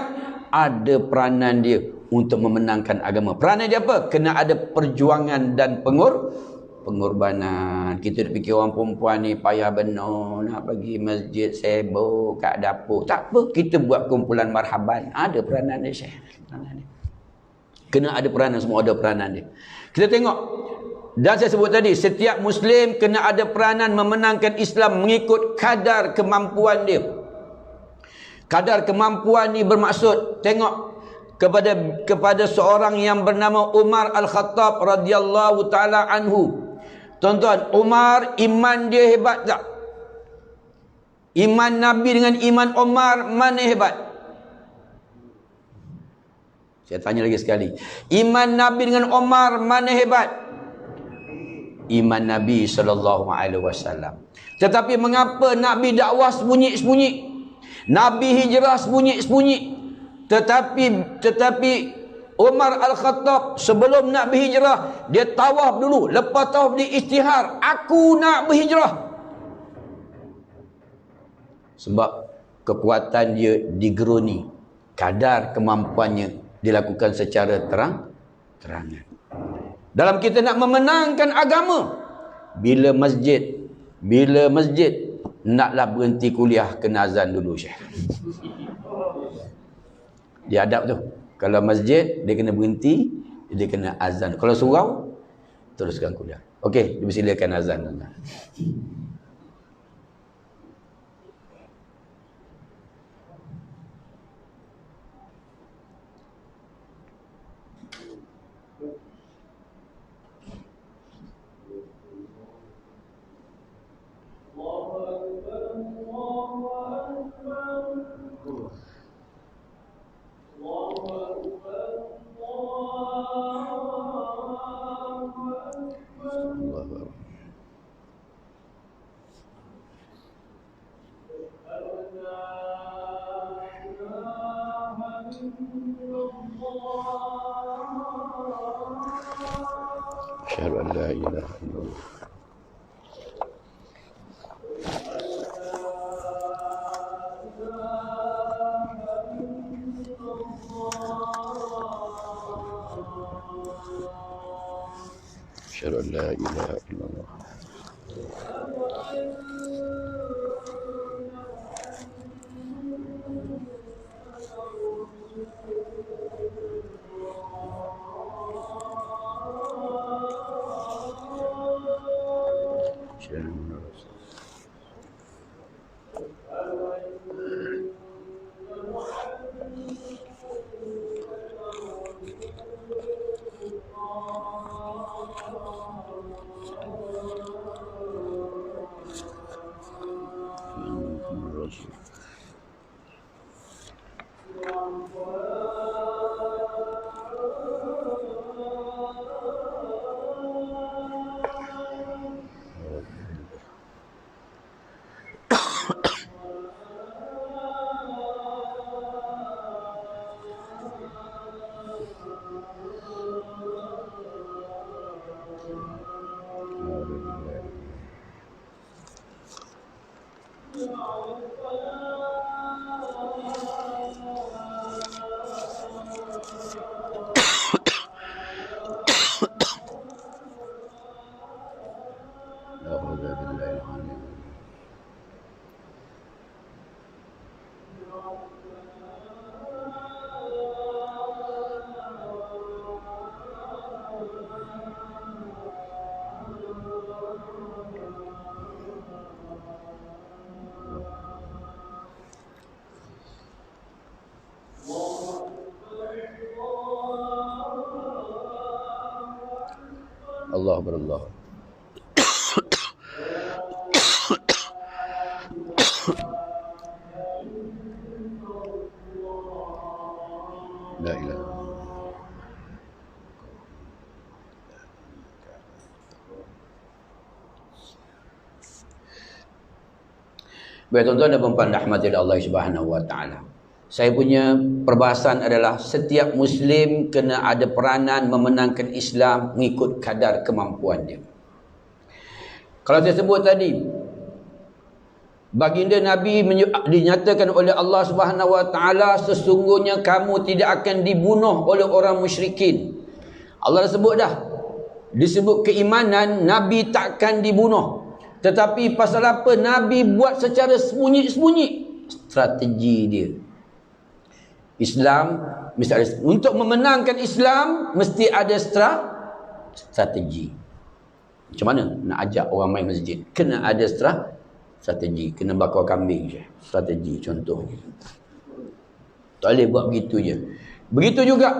ada peranan dia untuk memenangkan agama. Peranan dia apa? Kena ada perjuangan dan pengorbanan. Kita dah fikir orang perempuan ni payah benar, nak pergi masjid, sibuk kat dapur. Tak apa, kita buat kumpulan marhaban. Ada peranan dia, Syekh. Peranan dia. Kena ada peranan, semua ada peranan dia. Kita tengok. Dan saya sebut tadi, setiap Muslim kena ada peranan memenangkan Islam mengikut kadar kemampuan dia. Kadar kemampuan ni bermaksud, tengok kepada seorang yang bernama Umar Al-Khattab radhiyallahu taala anhu. Tuan-tuan, Umar iman dia hebat tak? Iman Nabi dengan iman Umar, mana hebat? Saya tanya lagi sekali. Iman Nabi dengan Umar, mana hebat? Iman Nabi SAW. Tetapi mengapa Nabi dakwah sembunyi-sembunyi? Nabi hijrah sembunyi-sembunyi. Tetapi Umar Al-Khattab sebelum nak berhijrah, dia tawaf dulu. Lepas tawaf dia isytihar, aku nak berhijrah. Sebab kekuatan dia digeruni. Kadar kemampuannya dilakukan secara terangan. Dalam kita nak memenangkan agama, bila masjid naklah berhenti kuliah, kena azan dulu, Syekh. Dia adab tu. Kalau masjid, dia kena berhenti, dia kena azan. Kalau surau, teruskan kuliah. Okey, dipersilakan azan. Asyhadu an la ilaha illallah. Asyhadu an la ilaha illallah. Allah berallah. La ilaha. Baik tuan-tuan dan puan-puan rahmati Allah Subhanahu wa taala. Saya punya perbahasan adalah setiap Muslim kena ada peranan memenangkan Islam mengikut kadar kemampuan dia. Kalau saya sebut tadi, baginda Nabi dinyatakan oleh Allah Subhanahu wa taala, sesungguhnya kamu tidak akan dibunuh oleh orang musyrikin. Allah dah sebut dah. Disebut keimanan, Nabi takkan dibunuh. Tetapi pasal apa Nabi buat secara sembunyi-sembunyi? Strategi dia. Islam mesti ada, untuk memenangkan Islam mesti ada strategi. Macam mana nak ajak orang main masjid? Kena ada strategi. Kena bakar kambing je. Strategi contoh. Tak boleh buat begitu je. Begitu juga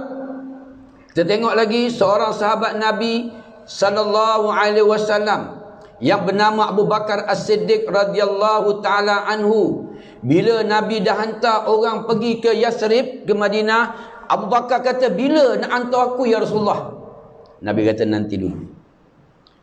kita tengok lagi seorang sahabat Nabi sallallahu alaihi wasallam yang bernama Abu Bakar As-Siddiq radhiyallahu taala anhu. Bila Nabi dah hantar orang pergi ke Yasrib, ke Madinah, Abu Bakar kata, bila nak hantar aku ya Rasulullah? Nabi kata, nanti dulu.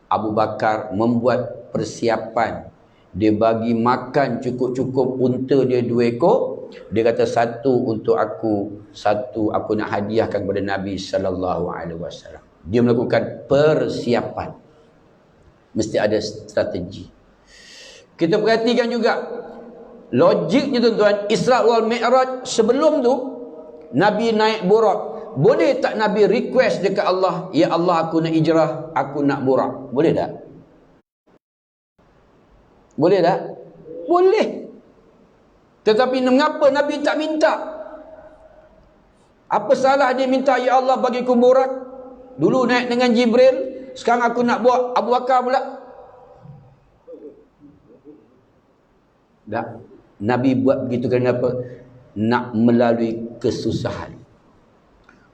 Abu Bakar membuat persiapan. Dia bagi makan cukup-cukup unta dia 2 ekor. Dia kata, 1 untuk aku, 1 aku nak hadiahkan kepada Nabi sallallahu alaihi wasallam. Dia melakukan persiapan. Mesti ada strategi. Kita perhatikan juga logiknya tuan-tuan, Isra wal Mi'raj sebelum tu Nabi naik Burak. Boleh tak Nabi request dekat Allah, ya Allah aku nak hijrah, aku nak Burak? Boleh tak? Boleh tak? Boleh. Tetapi mengapa Nabi tak minta? Apa salah dia minta, ya Allah bagiku Burak? Dulu naik dengan Jibril, sekarang aku nak buat Abu Bakar pula. Tak. Nabi buat begitu kenapa? Nak melalui kesusahan.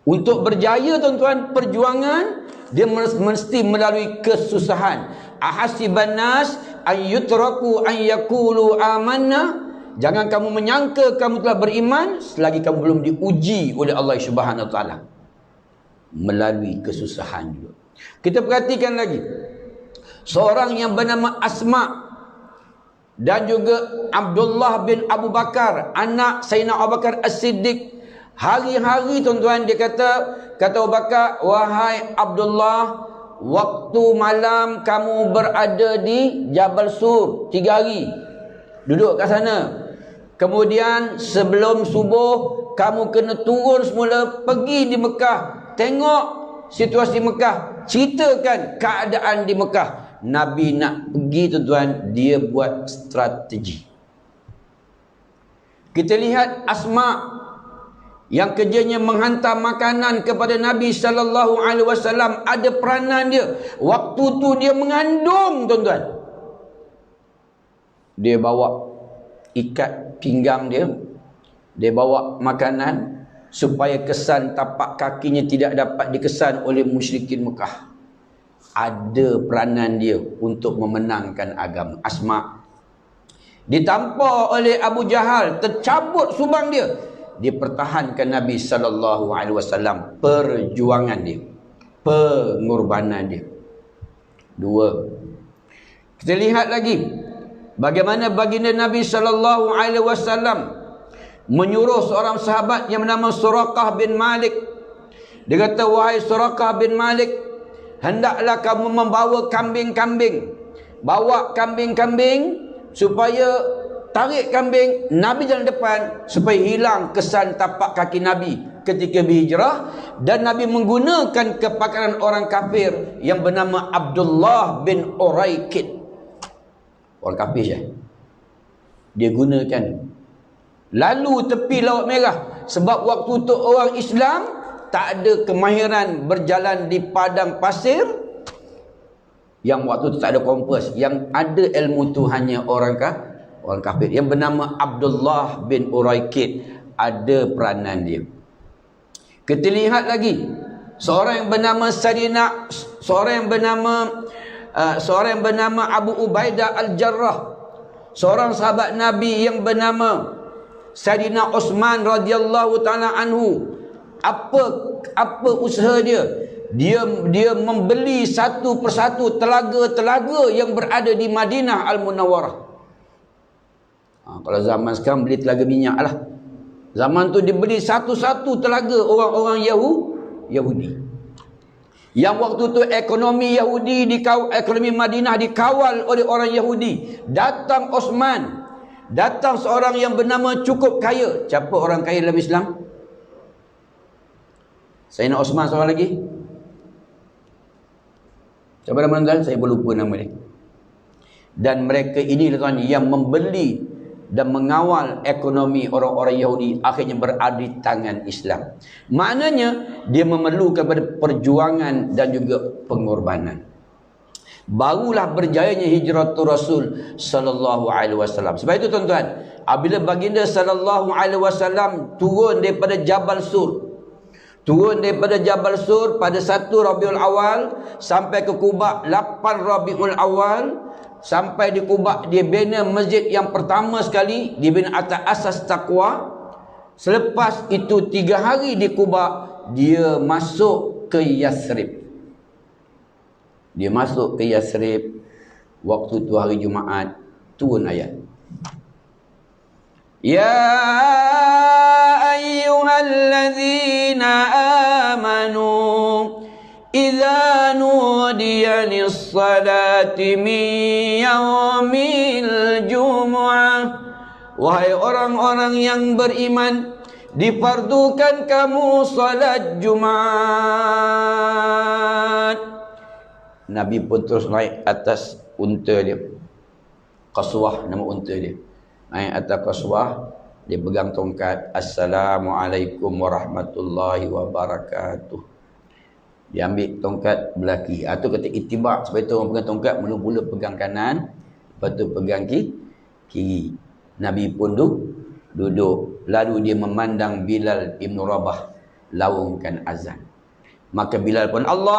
Untuk berjaya tuan-tuan, perjuangan dia mesti melalui kesusahan. Ahasiban nas an yutraku an yaqulu amanna. Jangan kamu menyangka kamu telah beriman selagi kamu belum diuji oleh Allah Subhanahu wa taala. Melalui kesusahan juga. Kita perhatikan lagi. Seorang yang bernama Asma dan juga Abdullah bin Abu Bakar, anak Sayyidina Abu Bakar As-Siddiq, Hari-hari tuan-tuan dia kata Abu Bakar, wahai Abdullah, waktu malam kamu berada di Jabal Sur 3 hari. Duduk kat sana. Kemudian sebelum subuh kamu kena turun semula, pergi di Mekah, tengok situasi Mekah, ceritakan keadaan di Mekah. Nabi nak pergi tuan-tuan, dia buat strategi. Kita lihat Asma yang kerjanya menghantar makanan kepada Nabi sallallahu alaihi wasallam, ada peranan dia. Waktu tu dia mengandung tuan-tuan. Dia bawa ikat pinggang dia, dia bawa makanan supaya kesan tapak kakinya tidak dapat dikesan oleh musyrikin Mekah. Ada peranan dia untuk memenangkan agama. Asma ditampar oleh Abu Jahal, tercabut subang dia. Dia pertahankan Nabi sallallahu alaihi wasallam, perjuangan dia, pengorbanan dia. 2. Kita lihat lagi bagaimana baginda Nabi sallallahu alaihi wasallam menyuruh seorang sahabat yang bernama Suraqah bin Malik. Dia kata, wahai Suraqah bin Malik, hendaklah kamu membawa kambing-kambing. Bawa kambing-kambing supaya tarik kambing, Nabi jalan depan supaya hilang kesan tapak kaki Nabi ketika berhijrah. Dan Nabi menggunakan kepakaran orang kafir yang bernama Abdullah bin Uraikid. Orang kafir je dia gunakan. Lalu tepi Laut Merah, sebab waktu tu orang Islam tak ada kemahiran berjalan di padang pasir. Yang waktu tu tak ada kompas, yang ada ilmu tu hanya orang kafir yang bernama Abdullah bin Uraikid. Ada peranan dia. Kita lihat lagi seorang yang bernama Sayyidina, seorang yang bernama Abu Ubaidah Al-Jarrah, seorang sahabat Nabi yang bernama Sayyidina Uthman radhiyallahu taala anhu. Apa usaha dia? Dia membeli satu persatu telaga-telaga yang berada di Madinah Al-Munawwarah. Kalau zaman sekarang beli telaga minyak lah. Zaman tu dia beli satu-satu telaga orang-orang Yahudi. Yang waktu tu ekonomi Yahudi, ekonomi Madinah dikawal oleh orang Yahudi. Datang Osman, datang seorang yang bernama cukup kaya. Siapa orang kaya dalam Islam? Sayyidina Osman, seorang lagi. Siapa nama dia? Saya berlupa nama dia. Dan mereka ini tuan yang membeli dan mengawal ekonomi orang-orang Yahudi, akhirnya berada di tangan Islam. Maknanya dia memerlukan perjuangan dan juga pengorbanan. Barulah berjayanya hijratul Rasul sallallahu alaihi wasallam. Sebab itu tuan-tuan, apabila baginda sallallahu alaihi wasallam turun daripada Jabal Sur, pada 1 Rabiul Awal sampai ke Quba 8 Rabiul Awal. Sampai di Quba, dia bina masjid yang pertama sekali, dia bina atas asas takwa. Selepas itu 3 hari di Quba, dia masuk ke Yathrib. Waktu tu hari Jumaat, turun ayat. Ya ayyuhalladzina amanu idza nudiya lis-salati min yaumil jumu'ah. Wahai orang-orang yang beriman, difardukan kamu salat Jumaat. Nabi pun terus naik atas unta dia. Qaswah nama unta dia. Naik atas qaswah, dia pegang tongkat. Assalamualaikum warahmatullahi wabarakatuh. Dia ambil tongkat belah kiri. Itu kata itibak. Sebab itu orang pegang tongkat mula-mula pegang kanan, lepas tu pegang kiri. Nabi pun duduk. Lalu dia memandang Bilal Ibn Rabah laungkan azan. Maka Bilal pun Allahu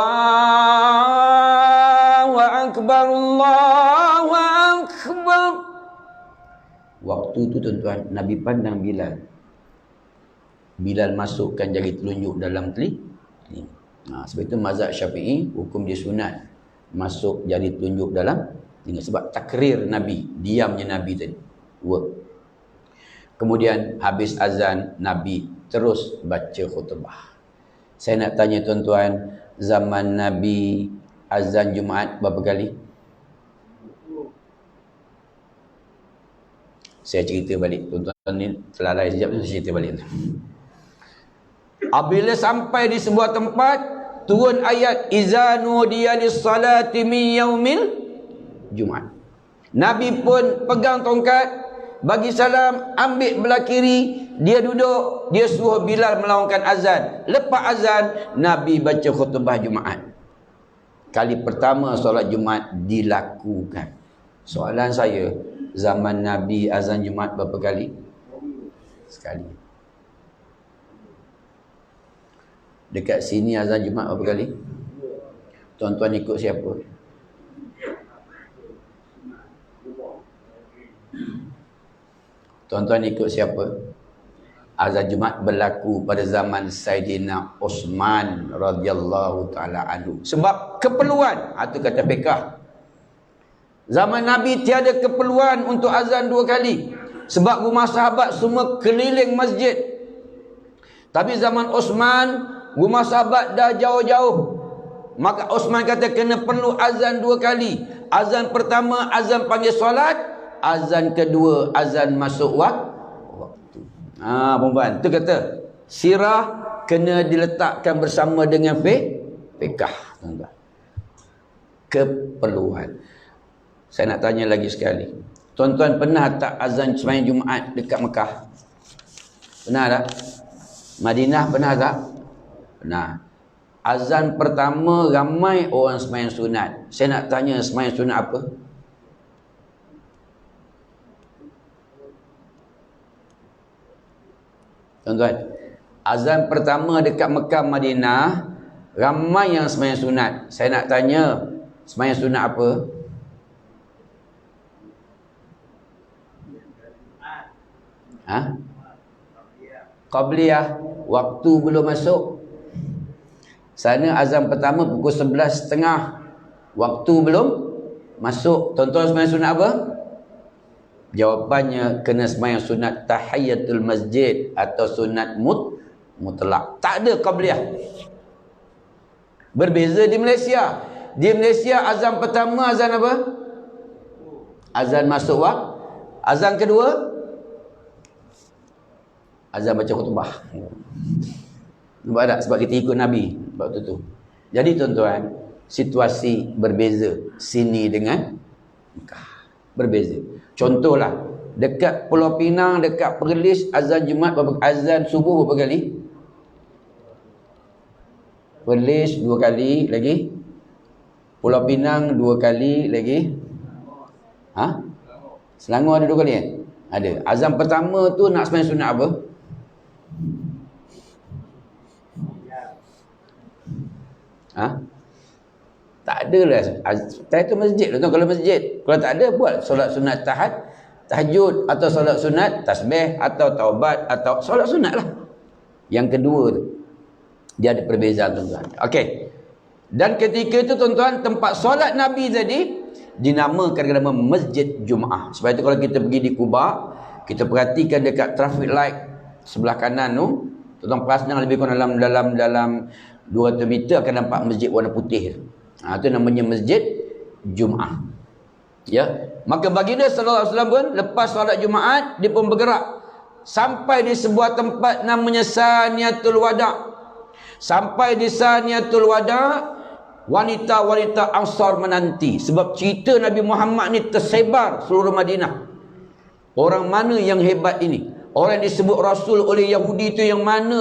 Akbar, Allahu Akbar. Waktu tu tuan-tuan, Nabi pandang Bilal. Bilal masukkan jari telunjuk dalam telinga. Sebab itu mazhab Syafi'i, hukum dia sunat masuk jari telunjuk dalam telinga. Sebab takrir Nabi, diamnya Nabi tadi. Kemudian habis azan, Nabi terus baca khutbah. Saya nak tanya tuan-tuan, zaman Nabi azan Jumaat berapa kali? Saya cerita balik. Tuan-tuan ni telalai sekejap tu, saya cerita balik. Apabila sampai di sebuah tempat, turun ayat iza nudiya lis-salati min yaumil Jumaat. Nabi pun pegang tongkat, bagi salam, ambil belah kiri, dia duduk, dia suruh Bilal melaungkan azan. Lepas azan, Nabi baca khutbah Jumaat. Kali pertama solat Jumaat dilakukan. Soalan saya, zaman Nabi azan Jumaat berapa kali? Sekali. Dekat sini azan Jumaat berapa kali? Tuan-tuan ikut siapa? Tuan-tuan ikut siapa? Azan Jumaat berlaku pada zaman Saidina Osman radhiyallahu taala anhu. Sebab keperluan, itu kata fiqh. Zaman Nabi tiada keperluan untuk azan 2 kali. Sebab rumah sahabat semua keliling masjid. Tapi zaman Osman, rumah sahabat dah jauh-jauh. Maka Osman kata kena perlu azan 2 kali. Azan pertama, azan panggil solat. Azan kedua, azan masuk waktu. Perempuan, tu kata sirah kena diletakkan bersama dengan fiqh, tuan-tuan. Keperluan. Saya nak tanya lagi sekali. Tuan-tuan pernah tak azan sembahyang Jumaat dekat Mekah? Pernah tak? Madinah pernah tak? Pernah. Azan pertama ramai orang sembahyang sunat. Saya nak tanya sembahyang sunat apa? Tuan-tuan, azan pertama dekat Mekah Madinah ramai yang sembahyang sunat. Saya nak tanya, sembahyang sunat apa? Qabliyah. Waktu belum masuk. Sana azan pertama pukul 11.30. Waktu belum masuk. Tuan-tuan sembahyang sunat apa? Jawapannya kena sembahyang sunat tahiyatul masjid atau sunat mutlak. Tak ada qabliyah. Berbeza di Malaysia. Di Malaysia azan pertama azan apa? Azan masuk waktu. Azan kedua azan baca khutbah. Nampak tak? Sebab kita ikut Nabi waktu tu. Jadi tuan-tuan, situasi berbeza sini dengan Mekah. Berbeza. Contohlah, dekat Pulau Pinang, dekat Perlis, azan Jumaat, azan subuh berapa kali? Perlis 2 kali lagi. Pulau Pinang 2 kali lagi. Selangor ada 2 kali kan? Ada. Azan pertama tu nak sembahyang sunat apa? Tak ada lah. Itu masjid. Kalau masjid, kalau tak ada, buat solat sunat tahajud atau solat sunat tasbih atau taubat atau solat sunat lah. Yang kedua tu, dia ada perbezaan tuan-tuan. Okey. Dan ketika itu tuan-tuan, tempat solat Nabi tadi dinamakan nama Masjid Jumaah. Sebab itu kalau kita pergi di Kuba, kita perhatikan dekat traffic light sebelah kanan tu, tuan-tuan perasan lebih kurang dalam 200 meter akan nampak masjid warna putih. Itu namanya Masjid Jumaah. Ya. Maka baginda sallallahu alaihi wasallam pun lepas solat Jumaat dia pun bergerak sampai di sebuah tempat namanya Saniyatul Wada'. Sampai di Saniyatul Wada', wanita-wanita Ansar menanti sebab cerita Nabi Muhammad ni tersebar seluruh Madinah. Orang mana yang hebat ini? Orang yang disebut Rasul oleh Yahudi itu yang mana?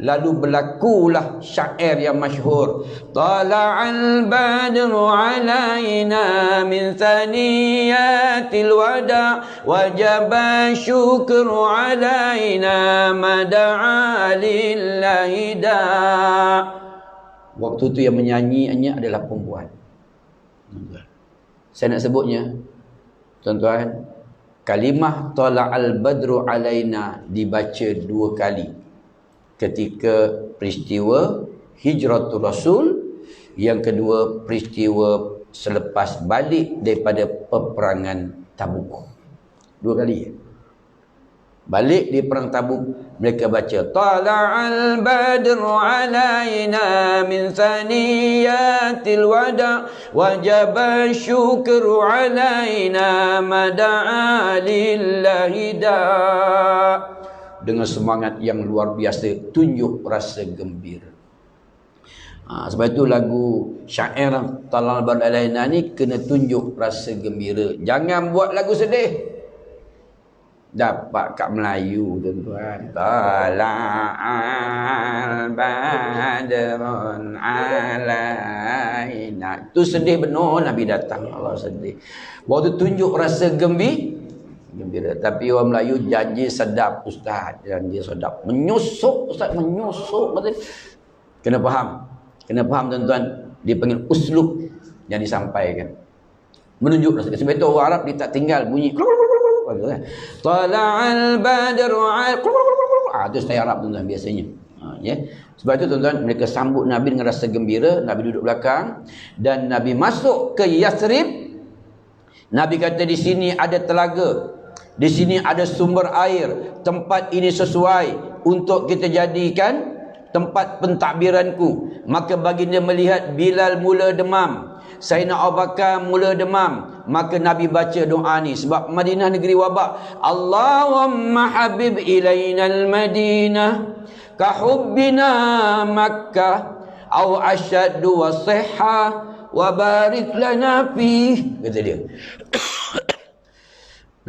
Lalu berlakulah syair yang masyhur. Tala'al badru alaina min thaniyatil wada' wajaba syukru alaina mada'a lillahi da'. Waktu itu yang menyanyinya adalah perempuan. Saya nak sebutnya, tuan-tuan, kalimah tala'al badru alaina dibaca 2 kali. Ketika peristiwa Hijratul Rasul, yang kedua peristiwa selepas balik daripada peperangan Tabuk. 2 kali. Balik di perang Tabuk, mereka baca Tala'al badru alaina min thaniyatil wada wajaba syukru alaina mada'a lillahi da. Dengan semangat yang luar biasa, tunjuk rasa gembira. Sebab itu lagu syair Tala'al badru alaina ni kena tunjuk rasa gembira. Jangan buat lagu sedih. Dapat kat Melayu tuan-tuan. Tala'al badrun alaina. Tu sedih benar Nabi datang. Allah sedih. Waktu tunjuk rasa gembira. Tapi orang Melayu janji sedap ustaz. Janji sedap. Menyusuk ustaz. Menyusuk. Kena faham. Kena faham tuan-tuan. Dia panggil uslub yang disampaikan. Menunjuk rasa. Sebab itu orang Arab dia tak tinggal bunyi. Tala'al badru itu style Arab tuan-tuan biasanya. Ya. Sebab itu tuan-tuan, mereka sambut Nabi dengan rasa gembira. Nabi duduk belakang dan Nabi masuk ke Yathrib. Nabi kata di sini ada telaga, di sini ada sumber air. Tempat ini sesuai untuk kita jadikan tempat pentadbiranku. Maka baginda melihat Bilal mula demam, Sayyidina Abu Bakar mula demam. Maka Nabi baca doa ni. Sebab Madinah negeri wabak. Allahumma habib ilayna al-Madinah kahubbina Makkah au asyaddu wa sihha wa barik lana fih. Kata dia.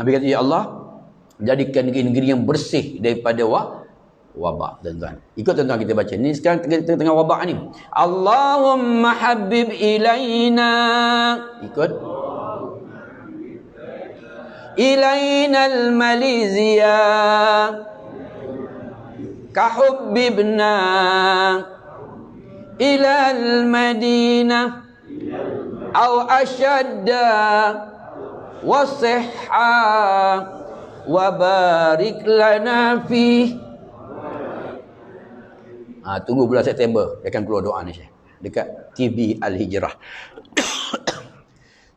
Nabi kata, ya Allah, jadikan negeri-negeri yang bersih daripada wabak, tuan-tuan. Ikut tuan-tuan kita baca. Ni sekarang tengah wabak ni. Allahumma habib ilayna. Ikut. Ilayna al-Malizia kahubbibna ila al-Madinah au asyadda wasihha wa barik lana fih. Tunggu bulan September dia akan keluar doa ni dekat TV Al-Hijrah.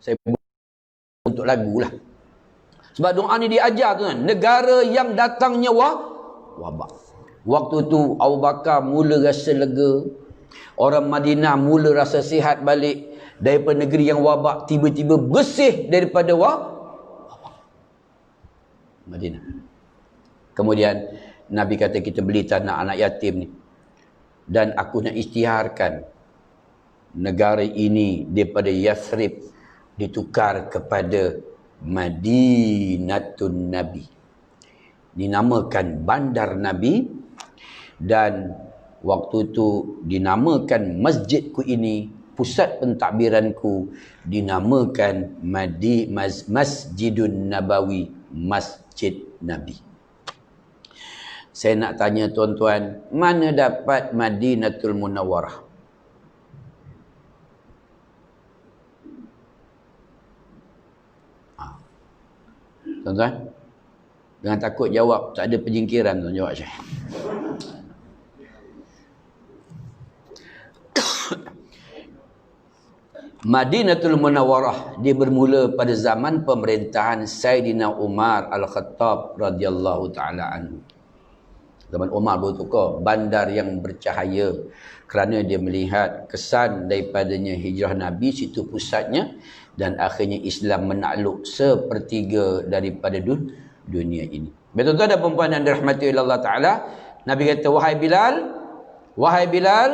Saya untuk lagu lah. Sebab doa ni diajar tuan. Negara yang datangnya wabak. Waktu tu Abu Bakar mula rasa lega. Orang Madinah mula rasa sihat balik. Daripada negeri yang wabak tiba-tiba bersih daripada wabak. Madinah. Kemudian Nabi kata kita beli tanah anak yatim ni. Dan aku nak isytiharkan negara ini daripada Yathrib ditukar kepada Madinatun Nabi. Dinamakan Bandar Nabi. Dan waktu itu dinamakan masjidku ini, pusat pentadbiranku, dinamakan Masjidun Nabawi, Masjid Nabi. Saya nak tanya tuan-tuan, mana dapat Madinatul Munawwarah? Tuan-tuan, jangan takut jawab, tak ada penjingkiran tuan jawab saya. Madinatul Munawwarah dia bermula pada zaman pemerintahan Sayyidina Umar Al-Khattab radhiyallahu taala anhu. Zaman Umar bertukar bandar yang bercahaya kerana dia melihat kesan daripadanya hijrah Nabi, situ pusatnya, dan akhirnya Islam menakluk sepertiga daripada dunia ini. Betul-betul ada perempuan yang dirahmati oleh Allah Ta'ala. Nabi kata, wahai Bilal,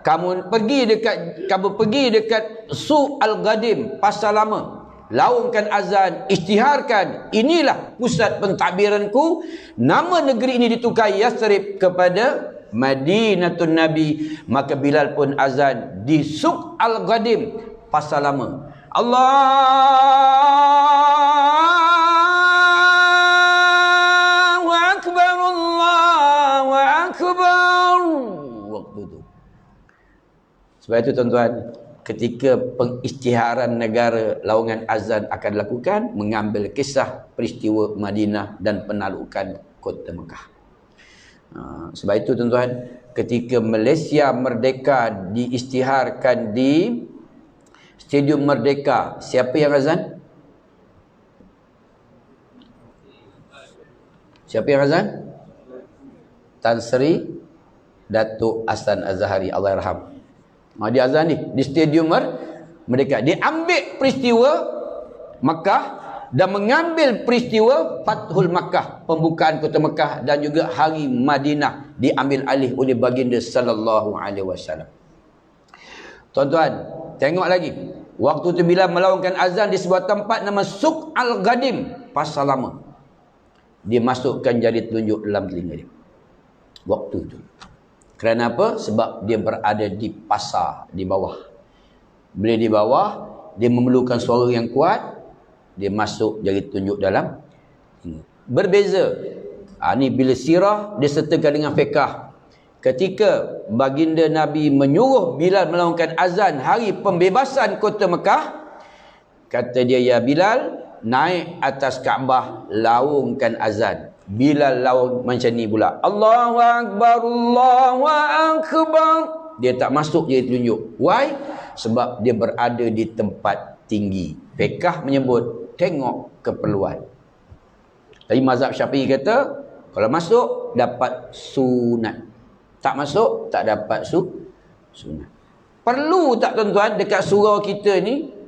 kamu pergi dekat Suq Al-Ghadim, pasar lama. Laungkan azan, isytiharkan, inilah pusat pentadbiranku. Nama negeri ini ditukar Yathrib kepada Madinatun Nabi. Maka Bilal pun azan di Suq Al-Ghadim, pasar lama. Allahu Akbar, Allahu Akbar. Waktu itu. Sebab itu tuan-tuan, ketika pengisytiharan negara, laungan azan akan dilakukan, mengambil kisah peristiwa Madinah dan penaklukan kota Mekah. Sebab itu tuan-tuan, ketika Malaysia merdeka diisytiharkan di Stadium Merdeka, siapa yang azan? Siapa yang azan? Tan Sri Datuk Hasan Azhari, Allah yarham. Dia azan di stadium Merdeka. Dia ambil peristiwa Makkah dan mengambil peristiwa Fathul Makkah, pembukaan kota Makkah, dan juga hari Madinah diambil alih oleh baginda sallallahu alaihi wasallam. Tuan-tuan, tengok lagi. Waktu tu bila melaungkan azan di sebuah tempat nama Suq Al-Ghadim, pasar lama. Dia masukkan jari telunjuk dalam telinga dia. Waktu tu. Kerana apa? Sebab dia berada di pasar, di bawah. Bila di bawah, dia memerlukan suara yang kuat, dia masuk jari tunjuk dalam. Berbeza. Ni bila sirah disertakan dengan fiqh. Ketika baginda Nabi menyuruh Bilal melaungkan azan hari pembebasan kota Mekah, kata dia, ya Bilal, naik atas Kaabah, laungkan azan. Bilal laung macam ni pula. Allahu Akbar, Allahu Akbar. Dia tak masuk jari telunjuk. Why? Sebab dia berada di tempat tinggi. Fiqh menyebut tengok keperluan. Tapi mazhab Syafi'i kata kalau masuk dapat sunat, tak masuk tak dapat sunat. Perlu tak tuan-tuan dekat surau kita ni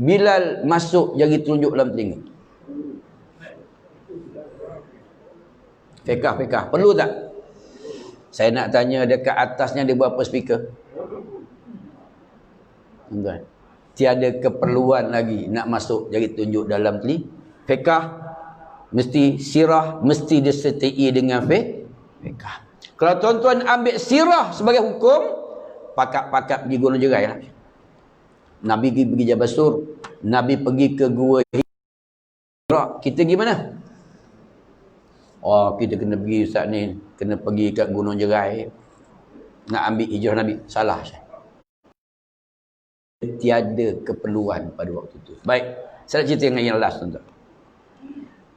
Bilal masuk jari telunjuk dalam telinga? Fiqh perlu tak? Saya nak tanya, dekat atasnya ada berapa speaker? Tuan-tuan, tiada keperluan lagi nak masuk jari tunjuk dalam telinga. Fiqh mesti, sirah mesti disertai dengan fiqh. Kalau tuan-tuan ambil sirah sebagai hukum, pakat-pakat pergi Gunung Jerai lah. Nabi pergi Jabal Sur, Nabi pergi ke Gua Hira. Kita pergi mana? Oh, kita kena pergi Ustaz ni, kena pergi kat Gunung Jerai nak ambil hijrah Nabi. Salah saya. Tiada keperluan pada waktu itu. Baik, saya nak cerita yang last tuan-tuan.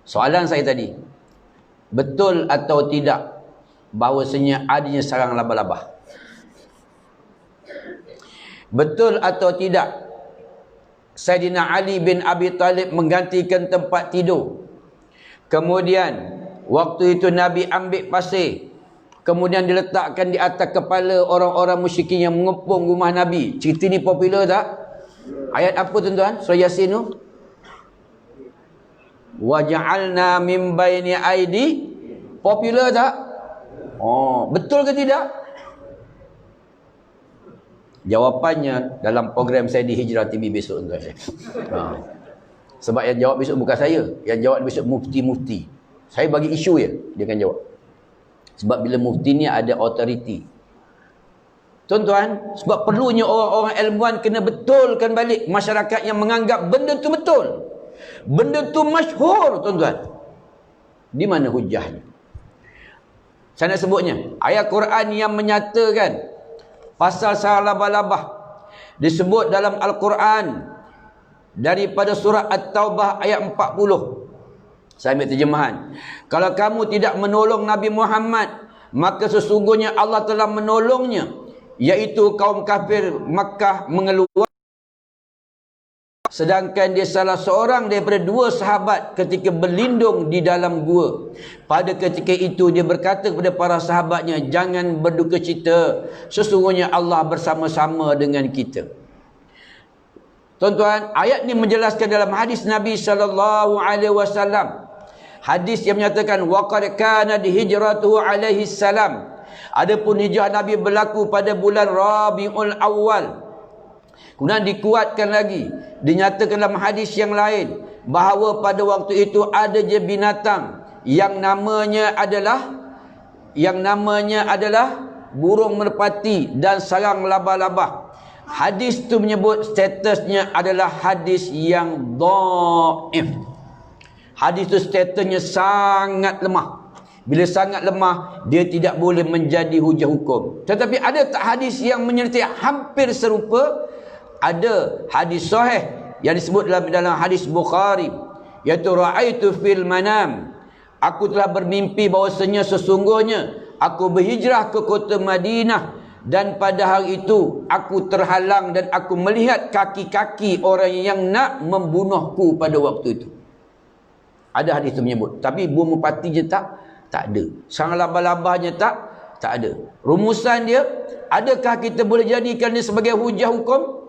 Soalan saya tadi, betul atau tidak bahawasanya adanya sarang laba-laba? Betul atau tidak Sayyidina Ali bin Abi Talib menggantikan tempat tidur? Kemudian waktu itu Nabi ambil pasir, kemudian diletakkan di atas kepala orang-orang musyrikin yang mengepung rumah Nabi. Cerita ni popular tak? Ayat apa tuan-tuan? Surah Yasin tu. Wa ja'alna min baini aidi. Popular tak? Oh, betul ke tidak? Jawapannya dalam program saya di Hijrah TV besok tuan-tuan. Sebab yang jawab besok bukan saya, yang jawab besok mufti-mufti. Saya bagi isu dia akan jawab. Sebab bila mufti ni ada authority. Tuan-tuan, sebab perlunya orang-orang ilmuwan kena betulkan balik masyarakat yang menganggap benda tu betul. Benda tu masyhur, tuan-tuan. Di mana hujahnya? Saya nak sebutnya. Ayat Quran yang menyatakan pasal sarang laba-laba disebut dalam Al-Quran daripada surah At-Taubah ayat 40. Saya ambil terjemahan. Kalau kamu tidak menolong Nabi Muhammad, maka sesungguhnya Allah telah menolongnya, iaitu kaum kafir Makkah mengeluarkan. Sedangkan dia salah seorang daripada dua sahabat ketika berlindung di dalam gua. Pada ketika itu dia berkata kepada para sahabatnya, jangan berduka cita, sesungguhnya Allah bersama-sama dengan kita. Tuan-tuan, ayat ini menjelaskan dalam hadis Nabi SAW. Hadis yang menyatakan waqad kana hijratuhu alaihi salam. Adapun hijrah Nabi berlaku pada bulan Rabiul Awal. Kemudian dikuatkan lagi, dinyatakan dalam hadis yang lain bahawa pada waktu itu ada je binatang yang namanya adalah burung merpati dan sarang laba-laba. Hadis itu menyebut statusnya adalah hadis yang dhaif. Hadis itu statusnya sangat lemah. Bila sangat lemah, dia tidak boleh menjadi hujah hukum. Tetapi ada tak hadis yang menyertai hampir serupa? Ada hadis sahih yang disebut dalam hadis Bukhari, iaitu ra'aitu fil manam, aku telah bermimpi bahawasanya sesungguhnya aku berhijrah ke kota Madinah, dan pada hari itu aku terhalang dan aku melihat kaki-kaki orang yang nak membunuhku pada waktu itu. Ada hadis itu menyebut. Tapi burung merpati je tak ada. Sarang laba-labanya tak ada. Rumusan dia, adakah kita boleh jadikan dia sebagai hujah hukum?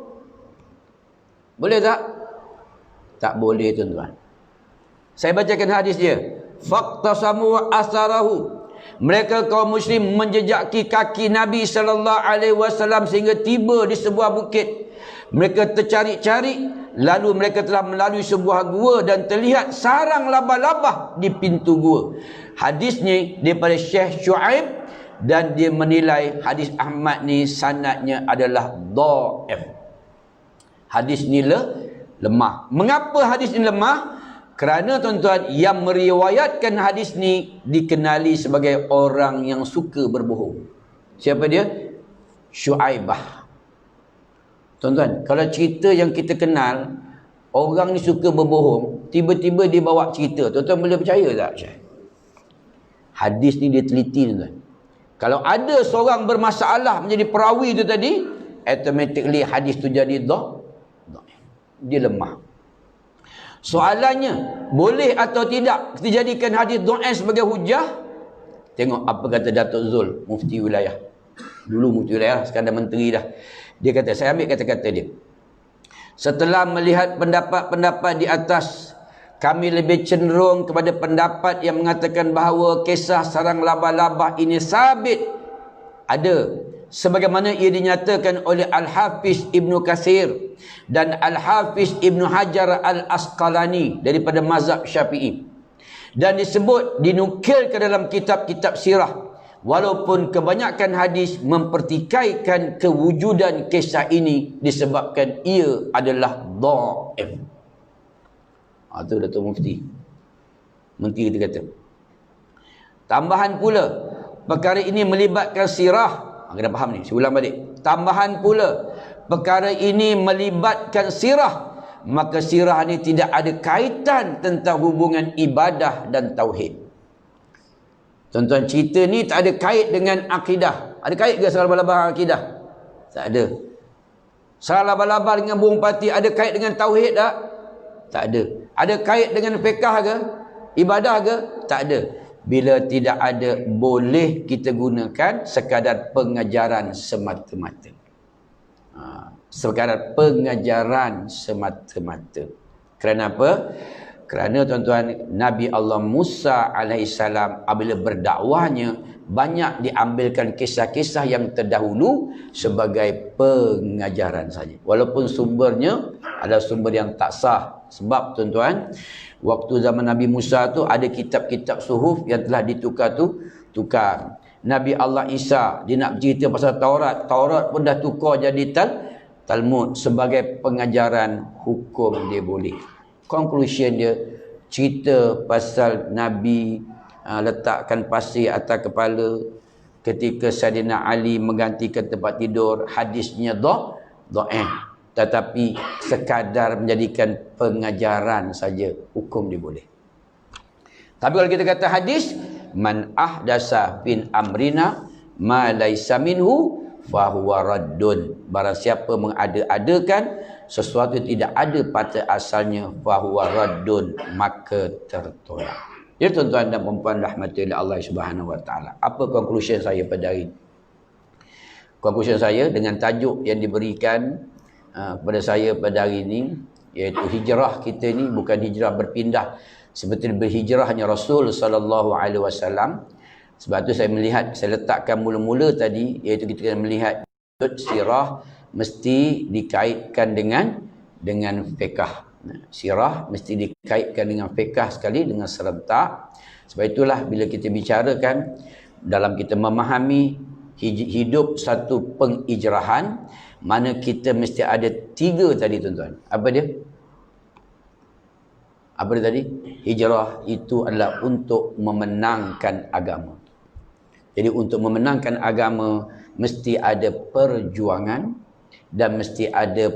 Boleh tak? Tak boleh, tuan-tuan. Saya bacakan hadis dia. Faqtasamu asarahu. Mereka kaum muslim menjejaki kaki Nabi SAW sehingga tiba di sebuah bukit. Mereka tercari-cari, lalu mereka telah melalui sebuah gua dan terlihat sarang laba-laba di pintu gua. Hadis ni daripada Syekh Shu'aib dan dia menilai hadis Ahmad ni sanadnya adalah dhaif. Hadis ni lemah. Mengapa hadis ni lemah? Kerana tuan-tuan, yang meriwayatkan hadis ni dikenali sebagai orang yang suka berbohong. Siapa dia? Syuaibah. Tuan-tuan, kalau cerita yang kita kenal, orang ni suka berbohong, tiba-tiba dia bawa cerita, tuan-tuan boleh percaya tak? Hadis ni dia teliti, tuan-tuan. Kalau ada seorang bermasalah menjadi perawi tu tadi, automatically hadis tu jadi dhaif. Dia lemah. Soalannya, boleh atau tidak kita jadikan hadis dhaif sebagai hujah? Tengok apa kata Datuk Zul, mufti wilayah. Dulu mufti wilayah, sekarang dah menteri dah. Dia kata, saya ambil kata-kata dia. Setelah melihat pendapat-pendapat di atas, kami lebih cenderung kepada pendapat yang mengatakan bahawa kisah sarang laba-laba ini sabit ada, sebagaimana ia dinyatakan oleh Al-Hafiz Ibnu Katsir dan Al-Hafiz Ibnu Hajar Al-Asqalani daripada mazhab Syafi'i, dan disebut dinukilkan dalam kitab-kitab sirah, walaupun kebanyakan hadis mempertikaikan kewujudan kisah ini disebabkan ia adalah dhaif. Itu Datuk Mufti, menteri kita kata. Tambahan pula, perkara ini melibatkan sirah. Kena faham ni, saya ulang balik. Tambahan pula, perkara ini melibatkan sirah, maka sirah ni tidak ada kaitan tentang hubungan ibadah dan tauhid. Tuan-tuan, cerita ni tak ada kait dengan akidah. Ada kait ke sarang laba-laba akidah? Tak ada. Sarang laba-laba dengan burung pati ada kait dengan tauhid tak? Tak ada. Ada kait dengan fiqh ke? Ibadah ke? Tak ada. Bila tidak ada, boleh kita gunakan sekadar pengajaran semata-mata. Sekadar pengajaran semata-mata. Kerana apa? Kerana tuan-tuan, Nabi Allah Musa alaihissalam apabila berdakwahnya, banyak diambilkan kisah-kisah yang terdahulu sebagai pengajaran saja. Walaupun sumbernya adalah sumber yang tak sah. Sebab tuan-tuan, waktu zaman Nabi Musa tu ada kitab-kitab suhuf yang telah tukar. Nabi Allah Isa, dia nak cerita pasal Taurat. Taurat pun dah tukar jadi Talmud. Sebagai pengajaran hukum dia boleh. Conclusion dia, cerita pasal Nabi letakkan pasir atas kepala ketika Saidina Ali menggantikan tempat tidur, hadisnya dhaif. Tetapi sekadar menjadikan pengajaran saja, hukum dia boleh. Tapi kalau kita kata hadis, man ahdasa fin amrina ma laisa minhu fahuwa raddun. Barang siapa mengada-adakan sesuatu yang tidak ada pada asalnya, fahuwa raddun, maka tertolak. Jadi tuan-tuan dan puan-puan rahmati Allah Subhanahu wa taala, apa conclusion saya pada hari ini? Conclusion saya dengan tajuk yang diberikan kepada saya pada hari ini, iaitu hijrah kita ni bukan hijrah berpindah seperti berhijrahnya Rasul sallallahu alaihi wasallam. Sebab tu saya letakkan mula-mula tadi, iaitu kita kena melihat sirah mesti dikaitkan dengan fiqh. Sirah mesti dikaitkan dengan fiqh sekali, dengan serentak. Sebab itulah bila kita bicarakan dalam kita memahami hidup satu pengijrahan, mana kita mesti ada 3 tadi tuan-tuan. Apa dia? Apa dia tadi? Hijrah itu adalah untuk memenangkan agama. Jadi untuk memenangkan agama mesti ada perjuangan dan mesti ada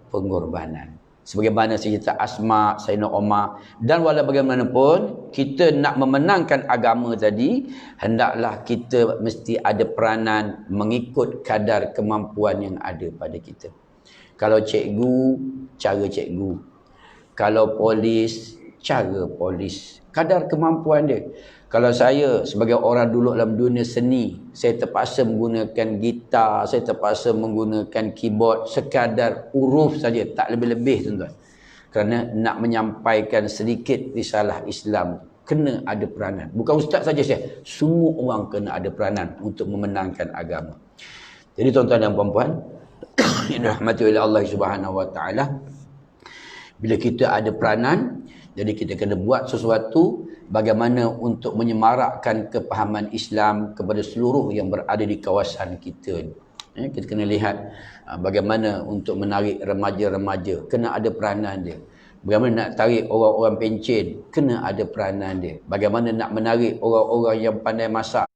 pengorbanan. Sebagaimana cerita Asma, Sayyidina Umar, dan walau bagaimanapun kita nak memenangkan agama tadi, hendaklah kita mesti ada peranan mengikut kadar kemampuan yang ada pada kita. Kalau cikgu, cara cikgu. Kalau polis, cara polis, kadar kemampuan dia. Kalau saya sebagai orang dulu dalam dunia seni, saya terpaksa menggunakan gitar, saya terpaksa menggunakan keyboard, sekadar huruf saja, tak lebih-lebih tuan-tuan. Kerana nak menyampaikan sedikit risalah Islam, kena ada peranan. Bukan ustaz saja saya, semua orang kena ada peranan untuk memenangkan agama. Jadi tuan-tuan dan puan-puan, yang dirahmati oleh Allah Subhanahu Wa Taala, bila kita ada peranan, jadi kita kena buat sesuatu bagaimana untuk menyemarakkan kepahaman Islam kepada seluruh yang berada di kawasan kita. Kita kena lihat bagaimana untuk menarik remaja-remaja, kena ada peranan dia. Bagaimana nak tarik orang-orang pencen, kena ada peranan dia. Bagaimana nak menarik orang-orang yang pandai masak,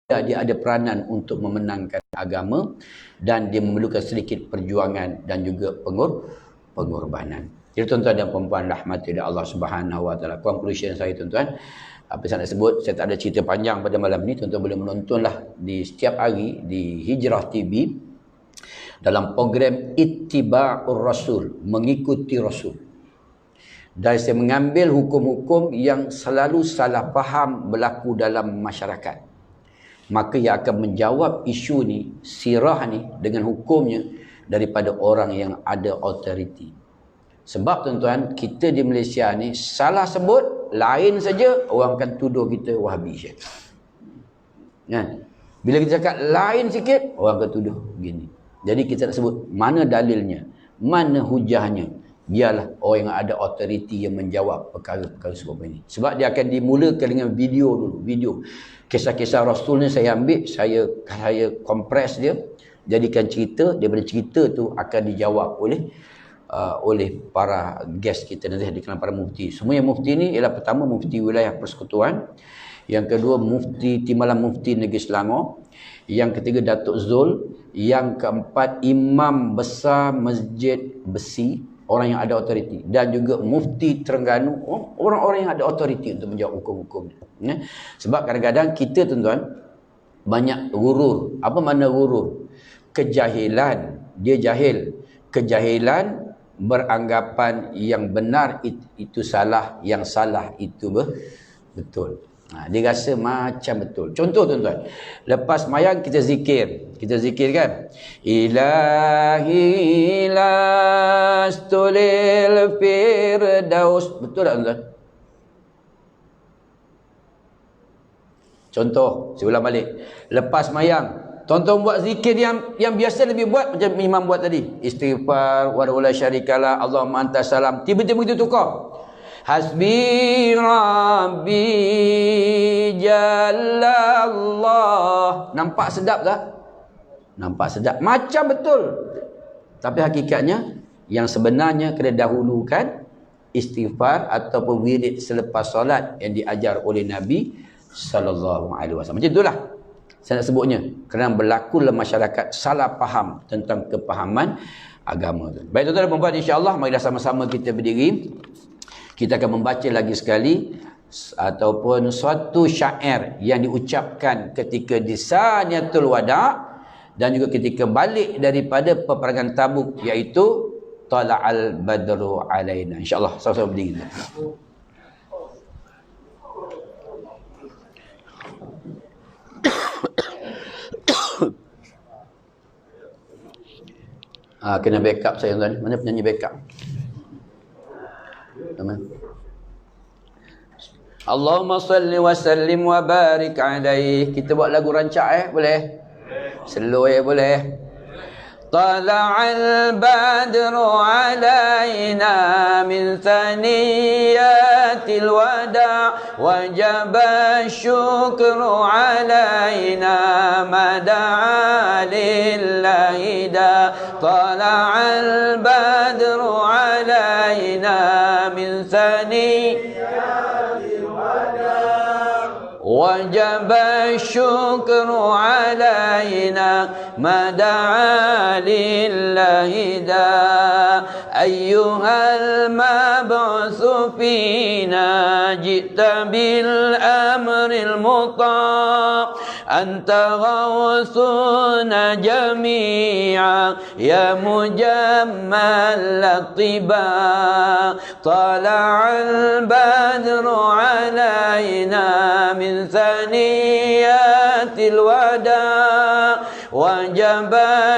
dia ada peranan untuk memenangkan agama, dan dia memerlukan sedikit perjuangan dan juga pengorbanan. Jadi tuan-tuan dan puan-puan rahmati oleh Allah Subhanahu Wa Taala. Conclusion saya tuan-tuan, apa saya nak sebut, saya tak ada cerita panjang pada malam ni. Tuan-tuan boleh menontonlah di setiap hari di Hijrah TV dalam program Ittiba'ur Rasul, mengikuti Rasul. Dan saya mengambil hukum-hukum yang selalu salah faham berlaku dalam masyarakat. Maka ia akan menjawab isu ni, sirah ni dengan hukumnya daripada orang yang ada authority. Sebab tuan-tuan, kita di Malaysia ni salah sebut, lain saja orang akan tuduh kita Wahabi Syekh. Kan? Bila kita cakap lain sikit, orang akan tuduh begini. Jadi kita nak sebut mana dalilnya, mana hujahnya. Biarlah orang yang ada authority yang menjawab perkara-perkara seperti ini. Sebab dia akan dimulakan dengan video dulu. Video. Kisah-kisah Rasul ni saya ambil, saya kompres dia, jadikan cerita. Daripada cerita tu akan dijawab oleh para guest kita nanti di kalangan para mufti. Semua yang mufti ni ialah pertama mufti wilayah persekutuan, yang kedua mufti Timbalan Mufti Negeri Selangor, yang ketiga Datuk Zul, yang keempat imam besar Masjid Besi, orang yang ada autoriti, dan juga mufti Terengganu, orang-orang yang ada autoriti untuk menjawab hukum-hukum. Ya? Sebab kadang-kadang kita tuan-tuan banyak gurur. Apa makna gurur? Kejahilan. Dia jahil. Kejahilan beranggapan yang benar itu salah, yang salah itu betul. Dia rasa macam betul. Contoh tuan-tuan, lepas mayang kita zikir kan, ilahi lastulil firdaus, betul tak tuan-tuan? Contoh, saya ulang balik, lepas mayang tuan-tuan buat zikir yang biasa lebih buat macam imam buat tadi. Istighfar, wala syarikalah, Allahumma antas salam. Tiba-tiba kita tukar. Hasbi Rabbi Jalallah. Nampak sedap tak? Nampak sedap. Macam betul. Tapi hakikatnya, yang sebenarnya kena dahulukan istighfar ataupun wirid selepas solat yang diajar oleh Nabi SAW. Macam itulah saya nak sebutnya, kerana berlaku dalam masyarakat salah faham tentang kepahaman agama. Baik tuan-tuan dan puan-puan, insya-Allah marilah sama-sama kita berdiri. Kita akan membaca lagi sekali ataupun suatu syair yang diucapkan ketika di Saniyatul Wada' dan juga ketika balik daripada peperangan Tabuk, iaitu Tala'al Badru Alaina. Insya-Allah sama-sama berdiri. Kena backup saya tuan. Mana penyanyi backup? Teman. Allahumma salli wa sallim wa barik alaihi. Kita buat lagu rancak boleh? Slow boleh? Tala'al badru alaina min thaniyatil wada' wajaba syukru alaina mada'a lillahi da. Tala'al badru alaina min thaniyatil wada' wajaba syukru alaina mada'a lillahi da. Ayyuhal المبعوث فينا جئت بالأمر المطاع أنت غوثنا جميعا يا مجمل الطباع طلع البدر علينا من ثنيات الوداع وجب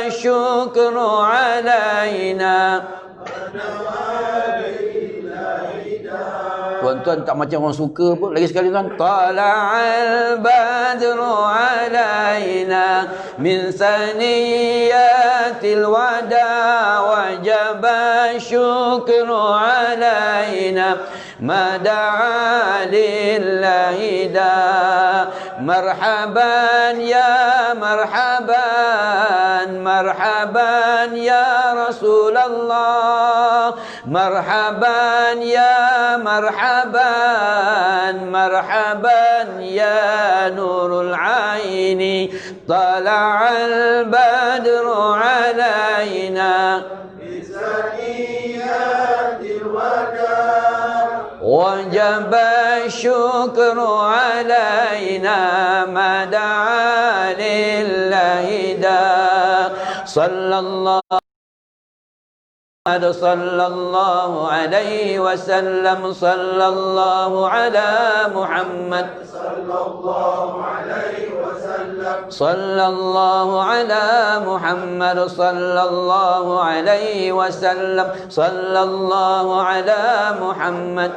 الشكر علينا. Tuan-tuan tak macam orang suka pun. Lagi sekali tuan. Tala'al badru alaina min saniyatil wada wajaba syukru alaina mada'a lillahi da marhaban ya marhaban marhaban ya Rasulullah marhaban ya marhaban marhaban ya nurul aini tala'al badru alaina bisaniyatil wada وجب الشكر علينا ما دعا لله دا صلى الله عليه وسلم صلى الله على محمد صلى الله على محمد صلى الله عليه وسلم صلى الله على محمد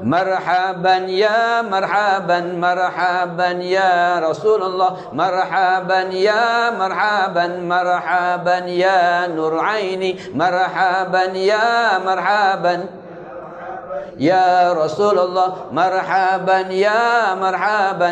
مرحبا يا مرحبا مرحبا يا رسول الله مرحبا يا مرحبا مرحبا يا نور عيني مرحبا يا مرحبا يا رسول الله مرحبا يا مرحبا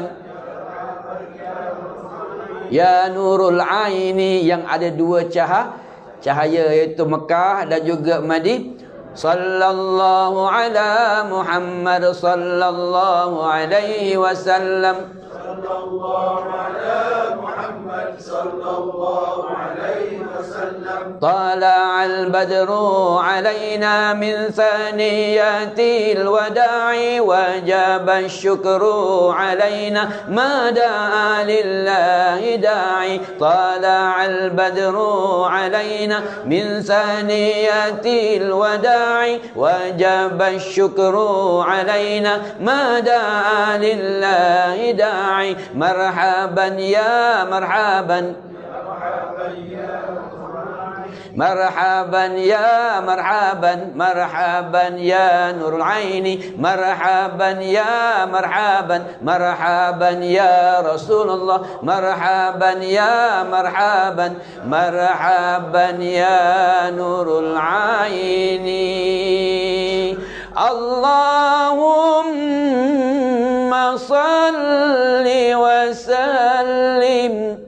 ya nurul aini yang ada dua cahaya iaitu Mekah dan juga Madinah. Sallallahu ala Muhammad sallallahu alaihi wasallam. Sallallahu ala Muhammad sallallahu alaihi wasallam. Tala'al badru alaina min thaniyatil wada'i wajaba syukru alaina ma da'a lillahi da'i. Tala'al badru alaina min thaniyatil wada'i wajaba syukru alaina ma da'a lillahi da'i. Marhaban ya marhaban marhaban ya marhaban marhaban ya nurul aini marhaban ya marhaban marhaban ya Rasulullah marhaban ya marhaban marhaban ya nurul aini. Allahumma salli wa sallim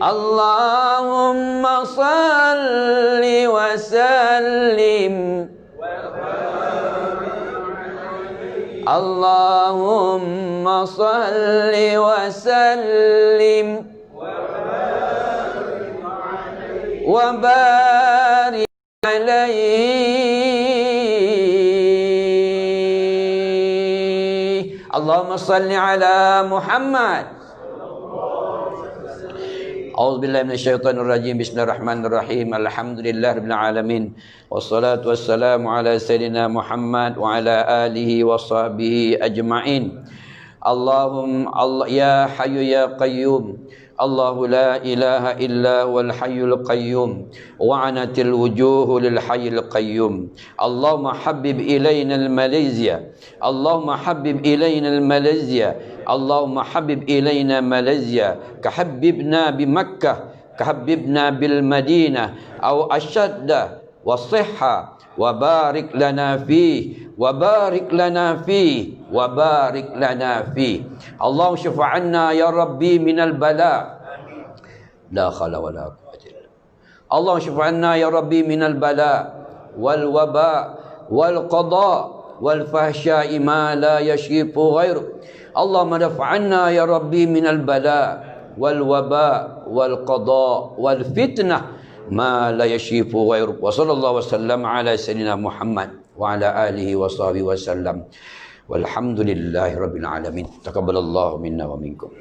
Allahumma salli wa sallim Allahumma salli wa sallim wa barik alaihi. Allahumma salli ala Muhammad. A'udzubillahi minasyaitonir rajim. Bismillahirrahmanirrahim. Alhamdulillahirabbil alamin. Wassalatu wassalamu ala sayyidina Muhammad wa ala alihi washabbihi ajmain. Allahumma ya hayyu ya qayyum. Allahu la ilaha illa wal hayyul qayyum wa anatil wujuhu lil hayyil qayyum. Allahumma habib ilayna al Malaysia. Allahumma habib ilayna al Malaysia. Allahumma habib ilayna Malaysia kahabibna bi Makkah kahabibna bil Madinah aw ashadda wa sihha wa barik lana fi wa barik lana fi wa barik lana fi. Allahumma syafa'anna ya Rabbi minal bala la khala wa la quwwata illa. Allahumma syafa'anna ya Rabbi minal bala wal waba wal qada wal fahsya'i ma la yashrifu ghairu. Allahumma daf'anna ya Rabbi minal bala wal waba wal qada wal fitnah ma la yashifu ghairu. Wa sallallahu wasallam ala sayyidina Muhammad wa ala alihi wa sahbihi wasallam. Walhamdulillahi rabbil alamin. Taqabbalallahu minna wa minkum.